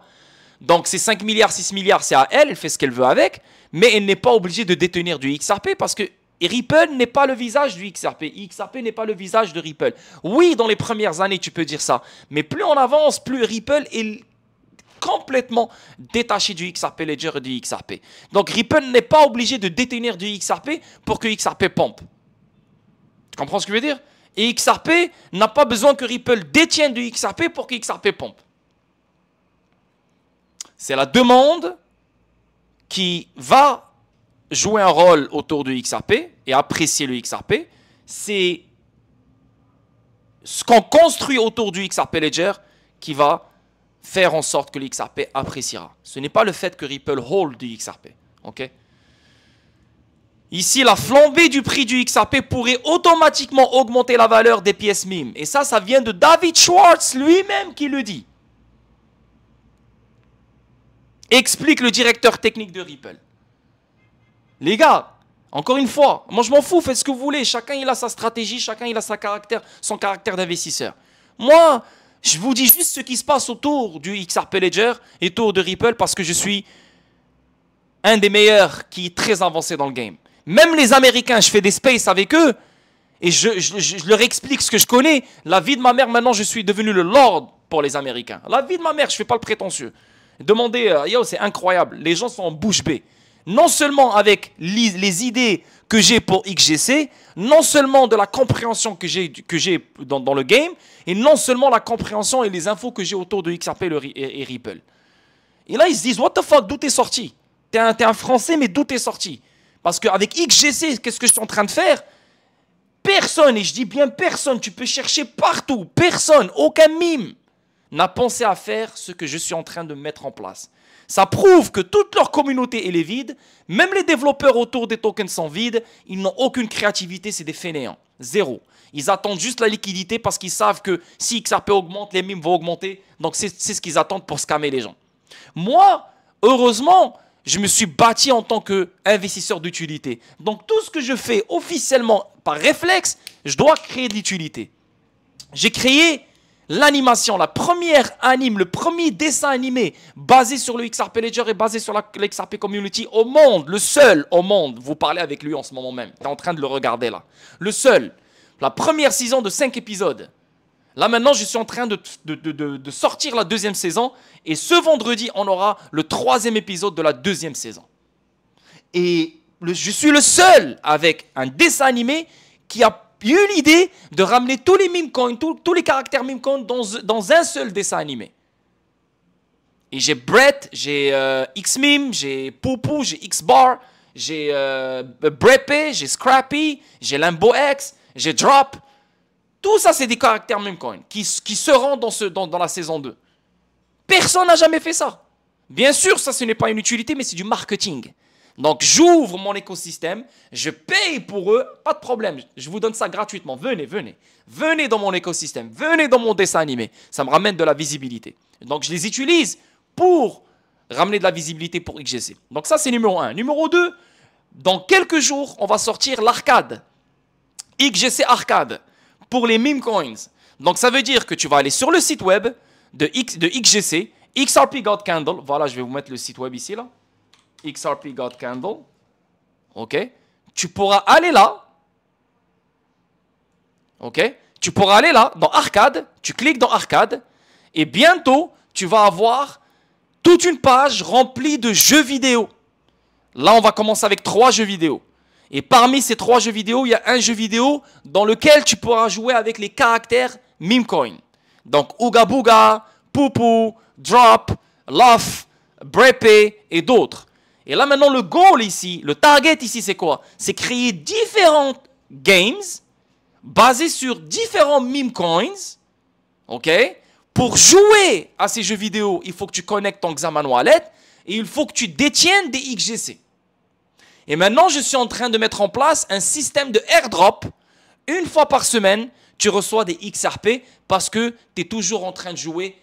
Donc ces 5 milliards, 6 milliards, c'est à elle, elle fait ce qu'elle veut avec, mais elle n'est pas obligée de détenir du XRP parce que Ripple n'est pas le visage du XRP. XRP n'est pas le visage de Ripple. Oui, dans les premières années, tu peux dire ça, mais plus on avance, plus Ripple est complètement détaché du XRP Ledger et du XRP. Donc Ripple n'est pas obligé de détenir du XRP pour que XRP pompe. Tu comprends ce que je veux dire? Et XRP n'a pas besoin que Ripple détienne du XRP pour que XRP pompe. C'est la demande qui va jouer un rôle autour du XRP et apprécier le XRP. C'est ce qu'on construit autour du XRP Ledger qui va faire en sorte que le XRP appréciera. Ce n'est pas le fait que Ripple hold du XRP. Okay? Ici, la flambée du prix du XRP pourrait automatiquement augmenter la valeur des pièces meme. Et ça vient de David Schwartz lui-même qui le dit. Explique le directeur technique de Ripple. Les gars, encore une fois, moi je m'en fous, faites ce que vous voulez. Chacun il a sa stratégie, chacun il a son caractère d'investisseur. Moi, je vous dis juste ce qui se passe autour du XRP Ledger et autour de Ripple parce que je suis un des meilleurs qui est très avancé dans le game. Même les Américains, je fais des spaces avec eux et je leur explique ce que je connais. La vie de ma mère, maintenant, je suis devenu le Lord pour les Américains. La vie de ma mère, je ne fais pas le prétentieux. Demandez, yo, c'est incroyable. Les gens sont en bouche bée. Non seulement avec les idées que j'ai pour XGC, non seulement de la compréhension que j'ai dans le game, et non seulement la compréhension et les infos que j'ai autour de XRP et Ripple. Et là, ils se disent, what the fuck, d'où t'es sorti? T'es un Français, mais d'où t'es sorti? Parce qu'avec XGC, qu'est-ce que je suis en train de faire? Personne, et je dis bien personne, tu peux chercher partout, personne, aucun mime n'a pensé à faire ce que je suis en train de mettre en place. Ça prouve que toute leur communauté elle est vide, même les développeurs autour des tokens sont vides, ils n'ont aucune créativité, c'est des fainéants, zéro. Ils attendent juste la liquidité parce qu'ils savent que si XRP augmente, les mimes vont augmenter, donc c'est ce qu'ils attendent pour scammer les gens. Moi, heureusement, je me suis bâti en tant qu'investisseur d'utilité. Donc tout ce que je fais officiellement par réflexe, je dois créer de l'utilité. J'ai créé l'animation, la première anime, le premier dessin animé basé sur le XRP Ledger et basé sur la XRP Community au monde, le seul au monde. Vous parlez avec lui en ce moment même, tu es en train de le regarder là. Le seul, la première saison de 5 épisodes. Là maintenant, je suis en train de sortir la deuxième saison et ce vendredi, on aura le 3e épisode de la 2e saison. Et je suis le seul avec un dessin animé qui a eu l'idée de ramener tous les meme coins, tous les caractères meme coins dans un seul dessin animé. Et j'ai Brett, j'ai X-Meme, j'ai Poupou, j'ai X-Bar, j'ai Breppy, j'ai Scrappy, j'ai Limbo X, j'ai Drop. Tout ça, c'est des caractères meme coins qui seront dans la saison 2. Personne n'a jamais fait ça. Bien sûr, ça, ce n'est pas une utilité, mais c'est du marketing. Donc, j'ouvre mon écosystème, je paye pour eux, pas de problème. Je vous donne ça gratuitement. Venez, venez. Venez dans mon écosystème, venez dans mon dessin animé. Ça me ramène de la visibilité. Donc, je les utilise pour ramener de la visibilité pour XGC. Donc, ça, c'est numéro 1. Numéro 2, dans quelques jours, on va sortir l'arcade. XGC Arcade pour les meme coins. Donc, ça veut dire que tu vas aller sur le site web de XGC, XRP God Candle. Voilà, je vais vous mettre le site web ici, là. XRP God Candle. OK. Tu pourras aller là. OK. Tu pourras aller là, dans Arcade. Tu cliques dans Arcade. Et bientôt, tu vas avoir toute une page remplie de jeux vidéo. Là, on va commencer avec 3 jeux vidéo. Et parmi ces 3 jeux vidéo, il y a un jeu vidéo dans lequel tu pourras jouer avec les caractères meme coin. Donc, Ooga Booga, Poupou, Drop, Luff, Breppy et d'autres. Et là, maintenant, le goal ici, le target ici, c'est quoi? C'est créer différents games basés sur différents meme coins. OK? Pour jouer à ces jeux vidéo, il faut que tu connectes ton Xamarin Wallet et il faut que tu détiennes des XGC. Et maintenant, je suis en train de mettre en place un système de airdrop. Une fois par semaine, tu reçois des XRP parce que tu es toujours en train de jouer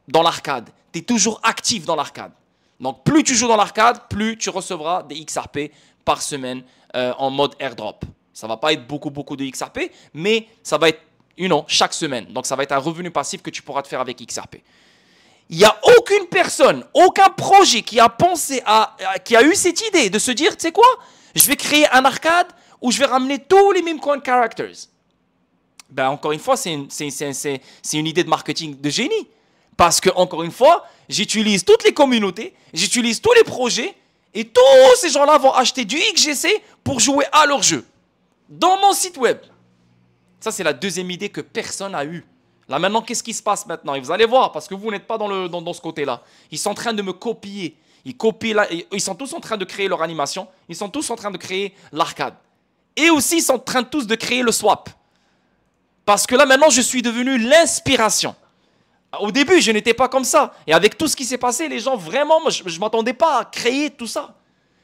dans l'arcade. Tu es toujours actif dans l'arcade. Donc, plus tu joues dans l'arcade, plus tu recevras des XRP par semaine en mode airdrop. Ça ne va pas être beaucoup de XRP, mais ça va être chaque semaine. Donc, ça va être un revenu passif que tu pourras te faire avec XRP. Il n'y a aucune personne, aucun projet qui a pensé qui a eu cette idée de se dire, tu sais quoi, je vais créer un arcade où je vais ramener tous les meme coin characters. Ben, encore une fois, c'est une idée de marketing de génie. Parce que, encore une fois, j'utilise toutes les communautés, j'utilise tous les projets, et tous ces gens-là vont acheter du XGC pour jouer à leur jeu. Dans mon site web. Ça, c'est la deuxième idée que personne n'a eue. Là, maintenant, qu'est-ce qui se passe maintenant? Et vous allez voir, parce que vous n'êtes pas dans ce côté-là. Ils sont en train de me copier. Ils sont tous en train de créer leur animation. Ils sont tous en train de créer l'arcade. Et aussi, ils sont en train tous de créer le swap. Parce que là, maintenant, je suis devenu l'inspiration. Au début, je n'étais pas comme ça. Et avec tout ce qui s'est passé, les gens, vraiment, je ne m'attendais pas à créer tout ça.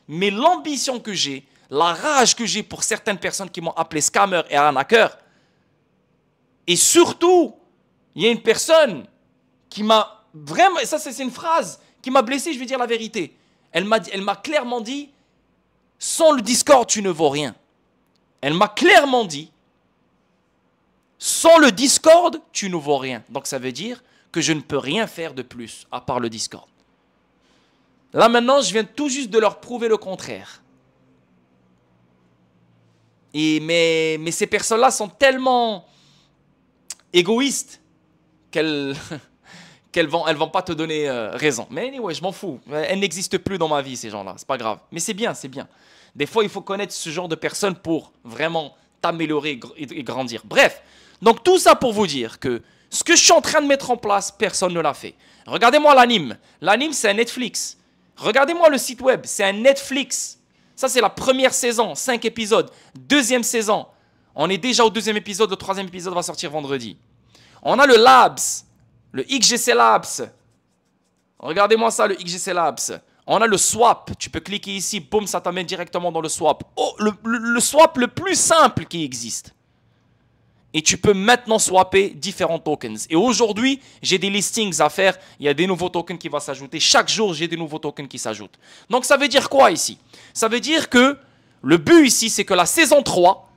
Mais l'ambition que j'ai, la rage que j'ai pour certaines personnes qui m'ont appelé scammer et arnaqueur, et surtout, il y a une personne qui m'a vraiment, et ça c'est une phrase qui m'a blessé, je vais dire la vérité. Elle m'a clairement dit, sans le Discord, tu ne vaux rien. Elle m'a clairement dit, sans le Discord, tu ne vaux rien. Donc ça veut dire que je ne peux rien faire de plus à part le Discord. Là maintenant, je viens tout juste de leur prouver le contraire. Mais ces personnes-là sont tellement égoïstes qu'elles elles vont pas te donner raison. Mais anyway, je m'en fous. Elles n'existent plus dans ma vie, ces gens-là. C'est pas grave. Mais c'est bien, c'est bien. Des fois, il faut connaître ce genre de personnes pour vraiment t'améliorer et grandir. Bref, donc tout ça pour vous dire que ce que je suis en train de mettre en place, personne ne l'a fait. Regardez-moi l'anime. L'anime, c'est un Netflix. Regardez-moi le site web, c'est un Netflix. Ça, c'est la première saison, 5 épisodes. Deuxième saison, on est déjà au deuxième épisode, le troisième épisode va sortir vendredi. On a le Labs, le XGC Labs. Regardez-moi ça, le XGC Labs. On a le swap. Tu peux cliquer ici, boum, ça t'amène directement dans le swap. Oh, le swap le plus simple qui existe. Et tu peux maintenant swapper différents tokens. Et aujourd'hui, j'ai des listings à faire. Il y a des nouveaux tokens qui vont s'ajouter. Chaque jour, j'ai des nouveaux tokens qui s'ajoutent. Donc, ça veut dire quoi ici? Ça veut dire que le but ici, c'est que la saison 3,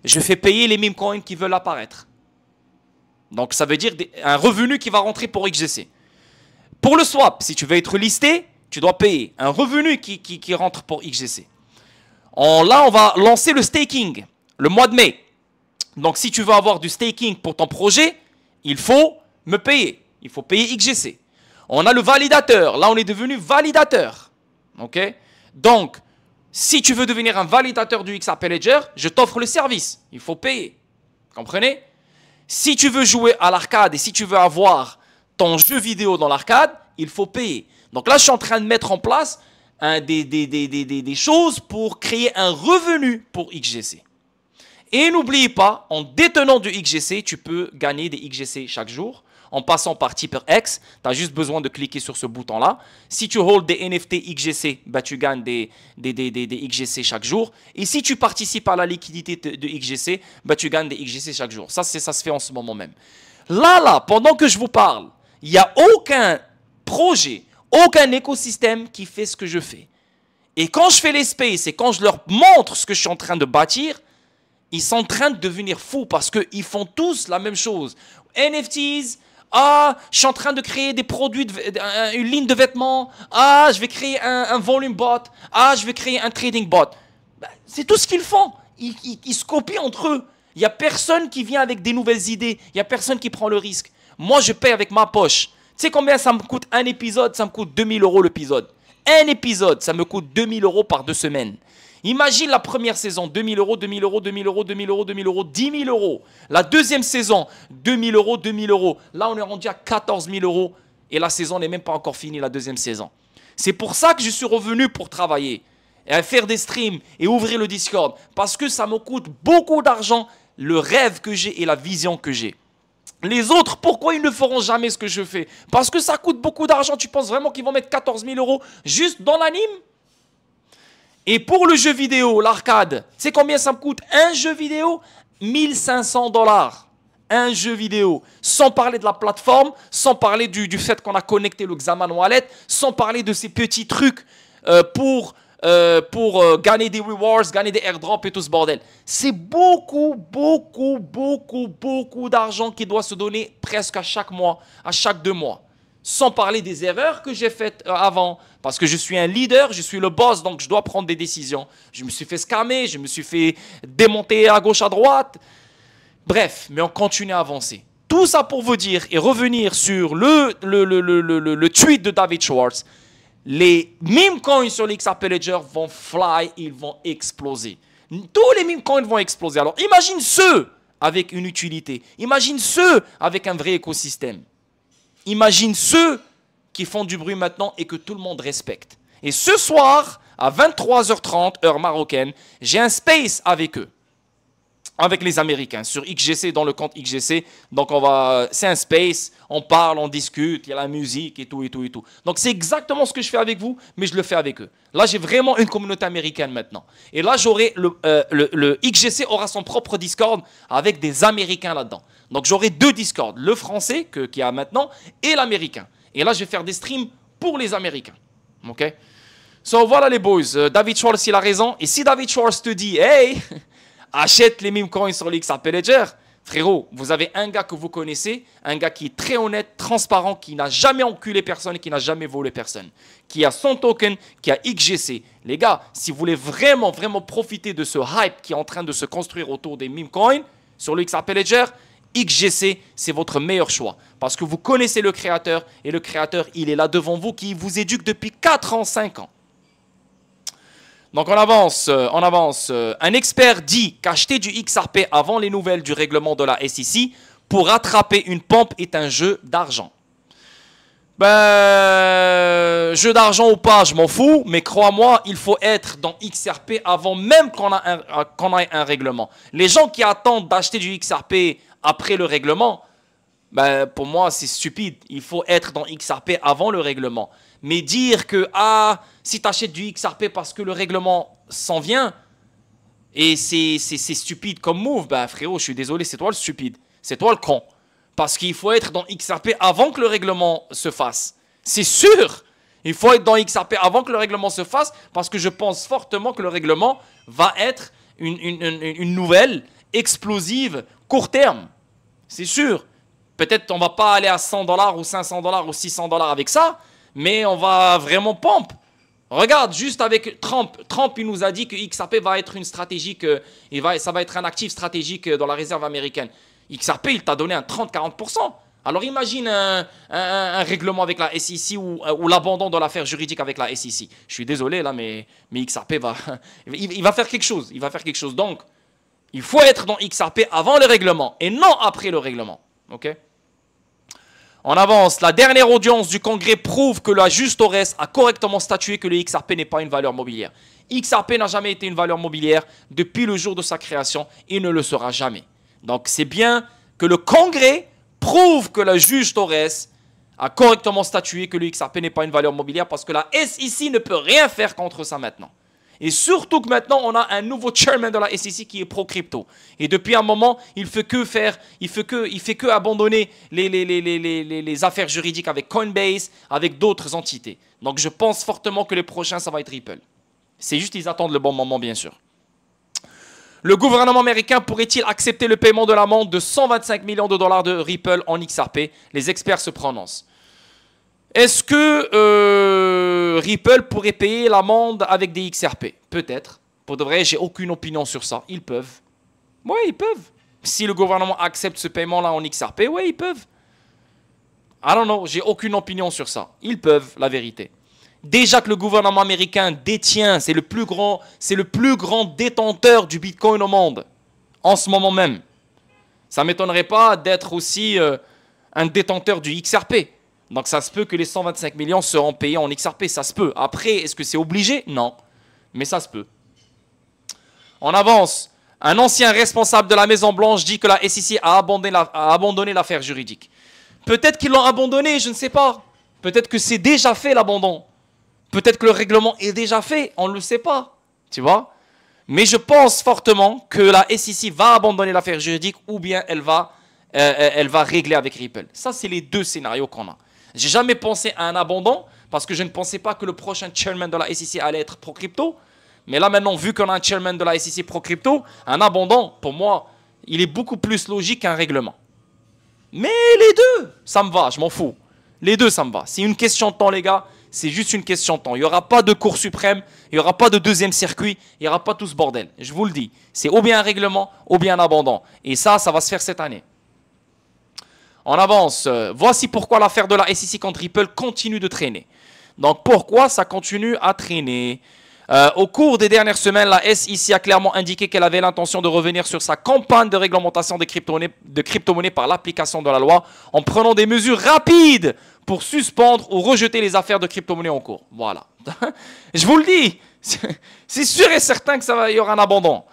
je fais payer les meme coins qui veulent apparaître. Donc, ça veut dire un revenu qui va rentrer pour XGC. Pour le swap, si tu veux être listé, tu dois payer un revenu qui rentre pour XGC. Là, on va lancer le staking le mois de mai. Donc, si tu veux avoir du staking pour ton projet, il faut me payer. Il faut payer XGC. On a le validateur. Là, on est devenu validateur. OK? Donc, si tu veux devenir un validateur du XRP Ledger, je t'offre le service. Il faut payer. Comprenez? Si tu veux jouer à l'arcade et si tu veux avoir ton jeu vidéo dans l'arcade, il faut payer. Donc là, je suis en train de mettre en place des choses pour créer un revenu pour XGC. Et n'oublie pas, en détenant du XGC, tu peux gagner des XGC chaque jour. En passant par TipperX, tu as juste besoin de cliquer sur ce bouton-là. Si tu hold des NFT XGC, bah, tu gagnes des XGC chaque jour. Et si tu participes à la liquidité de XGC, bah, tu gagnes des XGC chaque jour. Ça se fait en ce moment même. Là, pendant que je vous parle, il n'y a aucun projet, aucun écosystème qui fait ce que je fais. Et quand je fais les spaces et quand je leur montre ce que je suis en train de bâtir, ils sont en train de devenir fous parce qu'ils font tous la même chose. NFTs, je suis en train de créer des produits, une ligne de vêtements. Je vais créer un volume bot. Je vais créer un trading bot. C'est tout ce qu'ils font. Ils se copient entre eux. Il n'y a personne qui vient avec des nouvelles idées. Il n'y a personne qui prend le risque. Moi, je paye avec ma poche. Tu sais combien ça me coûte un épisode? Ça me coûte 2000 € l'épisode. Un épisode, ça me coûte 2000 € par 2 semaines. Imagine la première saison, 2000 €, 2000 €, 2000 €, 2000 €, 2000 €, 10 000 €. La deuxième saison, 2000 €, 2000 €. Là, on est rendu à 14 000 € et la saison n'est même pas encore finie, la deuxième saison. C'est pour ça que je suis revenu pour travailler, et faire des streams et ouvrir le Discord. Parce que ça me coûte beaucoup d'argent, le rêve que j'ai et la vision que j'ai. Les autres, pourquoi ils ne feront jamais ce que je fais? Parce que ça coûte beaucoup d'argent. Tu penses vraiment qu'ils vont mettre 14 000 € juste dans l'anime? Et pour le jeu vidéo, l'arcade, c'est combien ça me coûte? Un jeu vidéo, 1500 $. Un jeu vidéo. Sans parler de la plateforme, sans parler du fait qu'on a connecté le Xamarin Wallet, sans parler de ces petits trucs pour gagner des rewards, gagner des airdrops et tout ce bordel. C'est beaucoup d'argent qui doit se donner presque à chaque mois, à chaque 2 mois. Sans parler des erreurs que j'ai faites avant. Parce que je suis un leader, je suis le boss, donc je dois prendre des décisions. Je me suis fait scammer, je me suis fait démonter à gauche, à droite. Bref, mais on continue à avancer. Tout ça pour vous dire et revenir sur le tweet de David Schwartz. Les meme coins sur l'XRP Ledger vont fly, ils vont exploser. Tous les meme coins vont exploser. Alors imagine ceux avec une utilité. Imagine ceux avec un vrai écosystème. Imagine ceux qui font du bruit maintenant et que tout le monde respecte. Et ce soir, à 23h30, heure marocaine, j'ai un space avec eux. Avec les Américains, sur XGC, dans le compte XGC. Donc, c'est un space, on parle, on discute, il y a la musique et tout. Donc, c'est exactement ce que je fais avec vous, mais je le fais avec eux. Là, j'ai vraiment une communauté américaine maintenant. Et là, le XGC aura son propre Discord avec des Américains là-dedans. Donc, j'aurai 2 Discords, le français, qu'il y a maintenant, et l'américain. Et là, je vais faire des streams pour les Américains. OK? So, voilà les boys. David Schwartz, il a raison. Et si David Schwartz te dit, hey, achète les meme coins sur l'XRP Ledger, Frérot, vous avez un gars que vous connaissez, un gars qui est très honnête, transparent, qui n'a jamais enculé personne et qui n'a jamais volé personne, qui a son token, qui a XGC. Les gars, si vous voulez vraiment, vraiment profiter de ce hype qui est en train de se construire autour des meme coins sur le XRP Ledger, XGC, c'est votre meilleur choix. Parce que vous connaissez le créateur et le créateur, il est là devant vous, qui vous éduque depuis 4 ans, 5 ans. Donc on avance, on avance. Un expert dit qu'acheter du XRP avant les nouvelles du règlement de la SEC pour rattraper une pompe est un jeu d'argent. Ben, jeu d'argent ou pas, je m'en fous, mais crois-moi, il faut être dans XRP avant même qu'on ait un règlement. Les gens qui attendent d'acheter du XRP après le règlement, ben, pour moi, c'est stupide. Il faut être dans XRP avant le règlement. Mais dire que, si tu achètes du XRP parce que le règlement s'en vient, et c'est stupide comme move, ben frérot, je suis désolé, c'est toi le stupide. C'est toi le con. Parce qu'il faut être dans XRP avant que le règlement se fasse. C'est sûr. Il faut être dans XRP avant que le règlement se fasse, parce que je pense fortement que le règlement va être une nouvelle explosive court terme. C'est sûr. Peut-être on ne va pas aller à $100 ou $500 ou $600 avec ça, mais on va vraiment pompe. Regarde, juste avec Trump. Trump, il nous a dit que XRP va être une stratégie, ça va être un actif stratégique dans la réserve américaine. XRP, il t'a donné un 30-40%. Alors imagine un règlement avec la SEC ou l'abandon de l'affaire juridique avec la SEC. Je suis désolé là, mais XRP il va faire quelque chose. Il va faire quelque chose. Donc, il faut être dans XRP avant le règlement et non après le règlement. Ok? On avance. La dernière audience du Congrès prouve que la Justores a correctement statué que le XRP n'est pas une valeur mobilière. XRP n'a jamais été une valeur mobilière depuis le jour de sa création et ne le sera jamais. Donc c'est bien que le Congrès prouve que la juge Torres a correctement statué que le XRP n'est pas une valeur mobilière parce que la SEC ne peut rien faire contre ça maintenant. Et surtout que maintenant, on a un nouveau chairman de la SEC qui est pro-crypto. Et depuis un moment, il fait que abandonner les affaires juridiques avec Coinbase, avec d'autres entités. Donc je pense fortement que les prochains, ça va être Ripple. C'est juste qu'ils attendent le bon moment, bien sûr. Le gouvernement américain pourrait-il accepter le paiement de l'amende de 125 millions de dollars de Ripple en XRP? Les experts se prononcent. Est-ce que Ripple pourrait payer l'amende avec des XRP? Peut-être. Pour de vrai, j'ai aucune opinion sur ça. Ils peuvent. Oui, ils peuvent. Si le gouvernement accepte ce paiement-là en XRP, oui, ils peuvent. I don't know, j'ai aucune opinion sur ça. Ils peuvent, la vérité. Déjà que le gouvernement américain détient, c'est le plus grand détenteur du Bitcoin au monde, en ce moment même. Ça ne m'étonnerait pas d'être aussi un détenteur du XRP. Donc ça se peut que les 125 millions seront payés en XRP, ça se peut. Après, est-ce que c'est obligé? Non, mais ça se peut. On avance. Un ancien responsable de la Maison-Blanche dit que la SEC a abandonné l'affaire juridique. Peut-être qu'ils l'ont abandonné, je ne sais pas. Peut-être que c'est déjà fait l'abandon. Peut-être que le règlement est déjà fait, on ne le sait pas. Tu vois? Mais je pense fortement que la SEC va abandonner l'affaire juridique ou bien elle va régler avec Ripple. Ça, c'est les deux scénarios qu'on a. J'ai jamais pensé à un abandon parce que je ne pensais pas que le prochain chairman de la SEC allait être pro-crypto. Mais là, maintenant, vu qu'on a un chairman de la SEC pro-crypto, un abandon, pour moi, il est beaucoup plus logique qu'un règlement. Mais les deux, ça me va, je m'en fous. Les deux, ça me va. C'est une question de temps, les gars. C'est juste une question de temps. Il n'y aura pas de Cour suprême, il n'y aura pas de deuxième circuit, il n'y aura pas tout ce bordel. Je vous le dis. C'est ou bien un règlement, ou bien un abandon. Et ça va se faire cette année. On avance. Voici pourquoi l'affaire de la SEC contre Ripple continue de traîner. Donc pourquoi ça continue à traîner? Au cours des dernières semaines, la SEC a clairement indiqué qu'elle avait l'intention de revenir sur sa campagne de réglementation des crypto-monnaies par l'application de la loi en prenant des mesures rapides pour suspendre ou rejeter les affaires de crypto-monnaies en cours. Voilà. Je vous le dis, c'est sûr et certain qu'il y aura un abandon.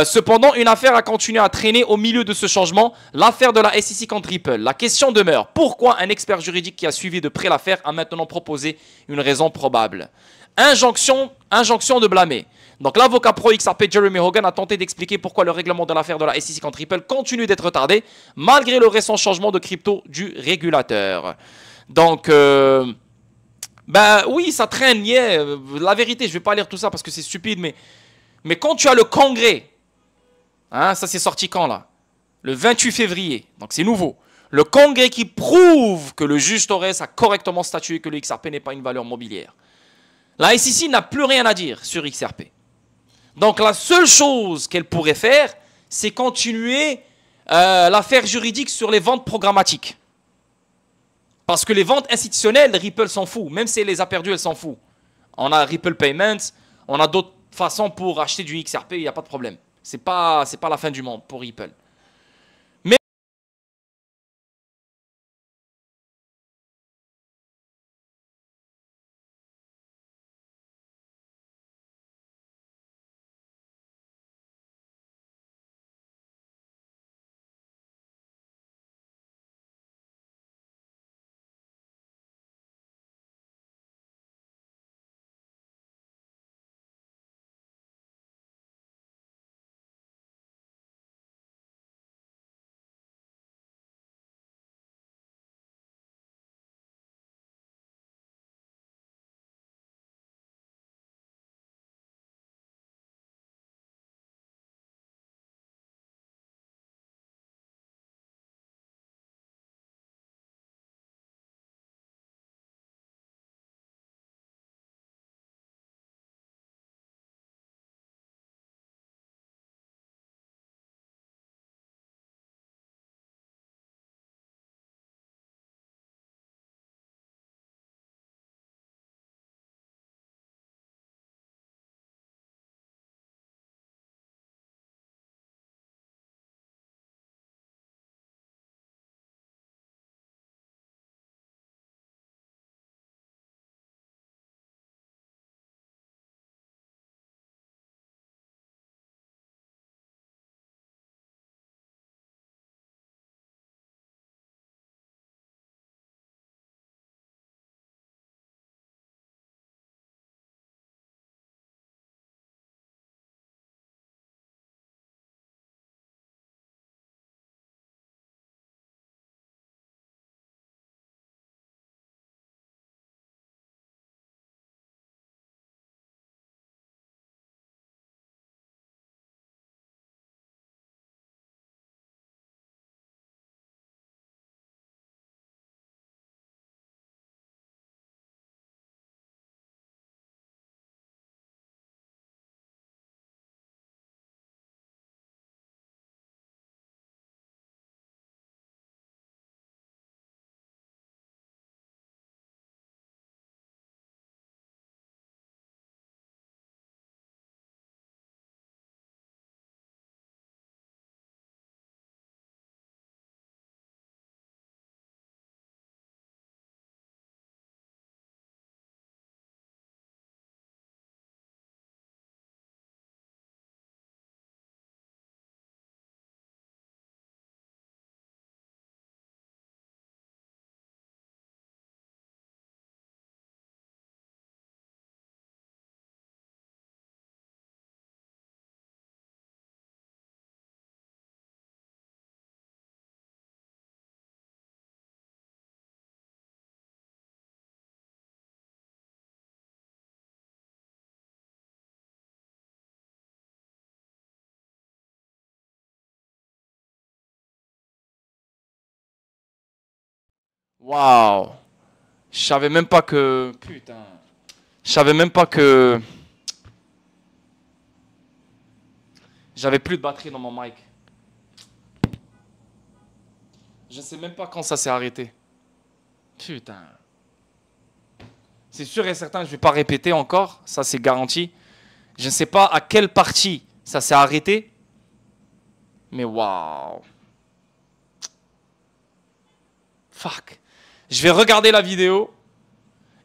Cependant, une affaire a continué à traîner au milieu de ce changement, l'affaire de la SEC contre Ripple. La question demeure, pourquoi un expert juridique qui a suivi de près l'affaire a maintenant proposé une raison probable? Injonction de blâmer. Donc l'avocat pro XRP Jeremy Hogan a tenté d'expliquer pourquoi le règlement de l'affaire de la SEC contre Ripple continue d'être retardé, malgré le récent changement de crypto du régulateur. Donc, oui, ça traîne, yeah. La vérité, je ne vais pas lire tout ça parce que c'est stupide, mais quand tu as le Congrès, hein, ça c'est sorti quand là? le 28 février, donc c'est nouveau, le congrès qui prouve que le juge Torres a correctement statué que le XRP n'est pas une valeur mobilière. La SEC n'a plus rien à dire sur XRP. Donc la seule chose qu'elle pourrait faire, c'est continuer l'affaire juridique sur les ventes programmatiques. Parce que les ventes institutionnelles, Ripple s'en fout. Même si elle les a perdues, elle s'en fout. On a Ripple Payments, on a d'autres façons pour acheter du XRP, il n'y a pas de problème. C'est pas la fin du monde pour Ripple. Mais waouh, je savais même pas que... Putain. Je savais même pas que... J'avais plus de batterie dans mon mic. Je ne sais même pas quand ça s'est arrêté. Putain. C'est sûr et certain, je ne vais pas répéter encore. Ça, c'est garanti. Je ne sais pas à quelle partie ça s'est arrêté. Mais waouh. Fuck. Je vais regarder la vidéo.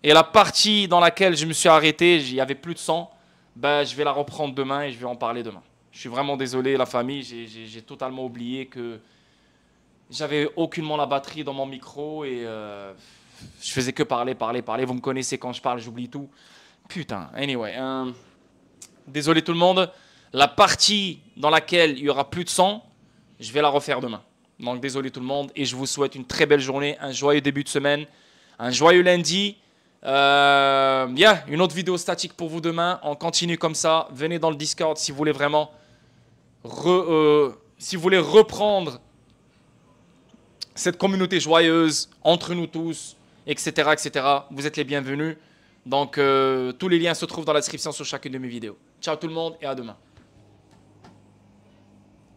Et la partie dans laquelle je me suis arrêté, il n'y avait plus de sang. Ben, je vais la reprendre demain et je vais en parler demain. Je suis vraiment désolé, la famille. J'ai totalement oublié que j'avais aucunement la batterie dans mon micro et je faisais que parler. Vous me connaissez, quand je parle, j'oublie tout. Putain, anyway. Désolé tout le monde. La partie dans laquelle il n'y aura plus de sang, je vais la refaire demain. Donc désolé tout le monde et je vous souhaite une très belle journée, un joyeux début de semaine, un joyeux lundi. Une autre vidéo statique pour vous demain. On continue comme ça. Venez dans le Discord si vous voulez vraiment reprendre cette communauté joyeuse entre nous tous, etc., etc. Vous êtes les bienvenus. Donc, tous les liens se trouvent dans la description sur chacune de mes vidéos. Ciao tout le monde et à demain.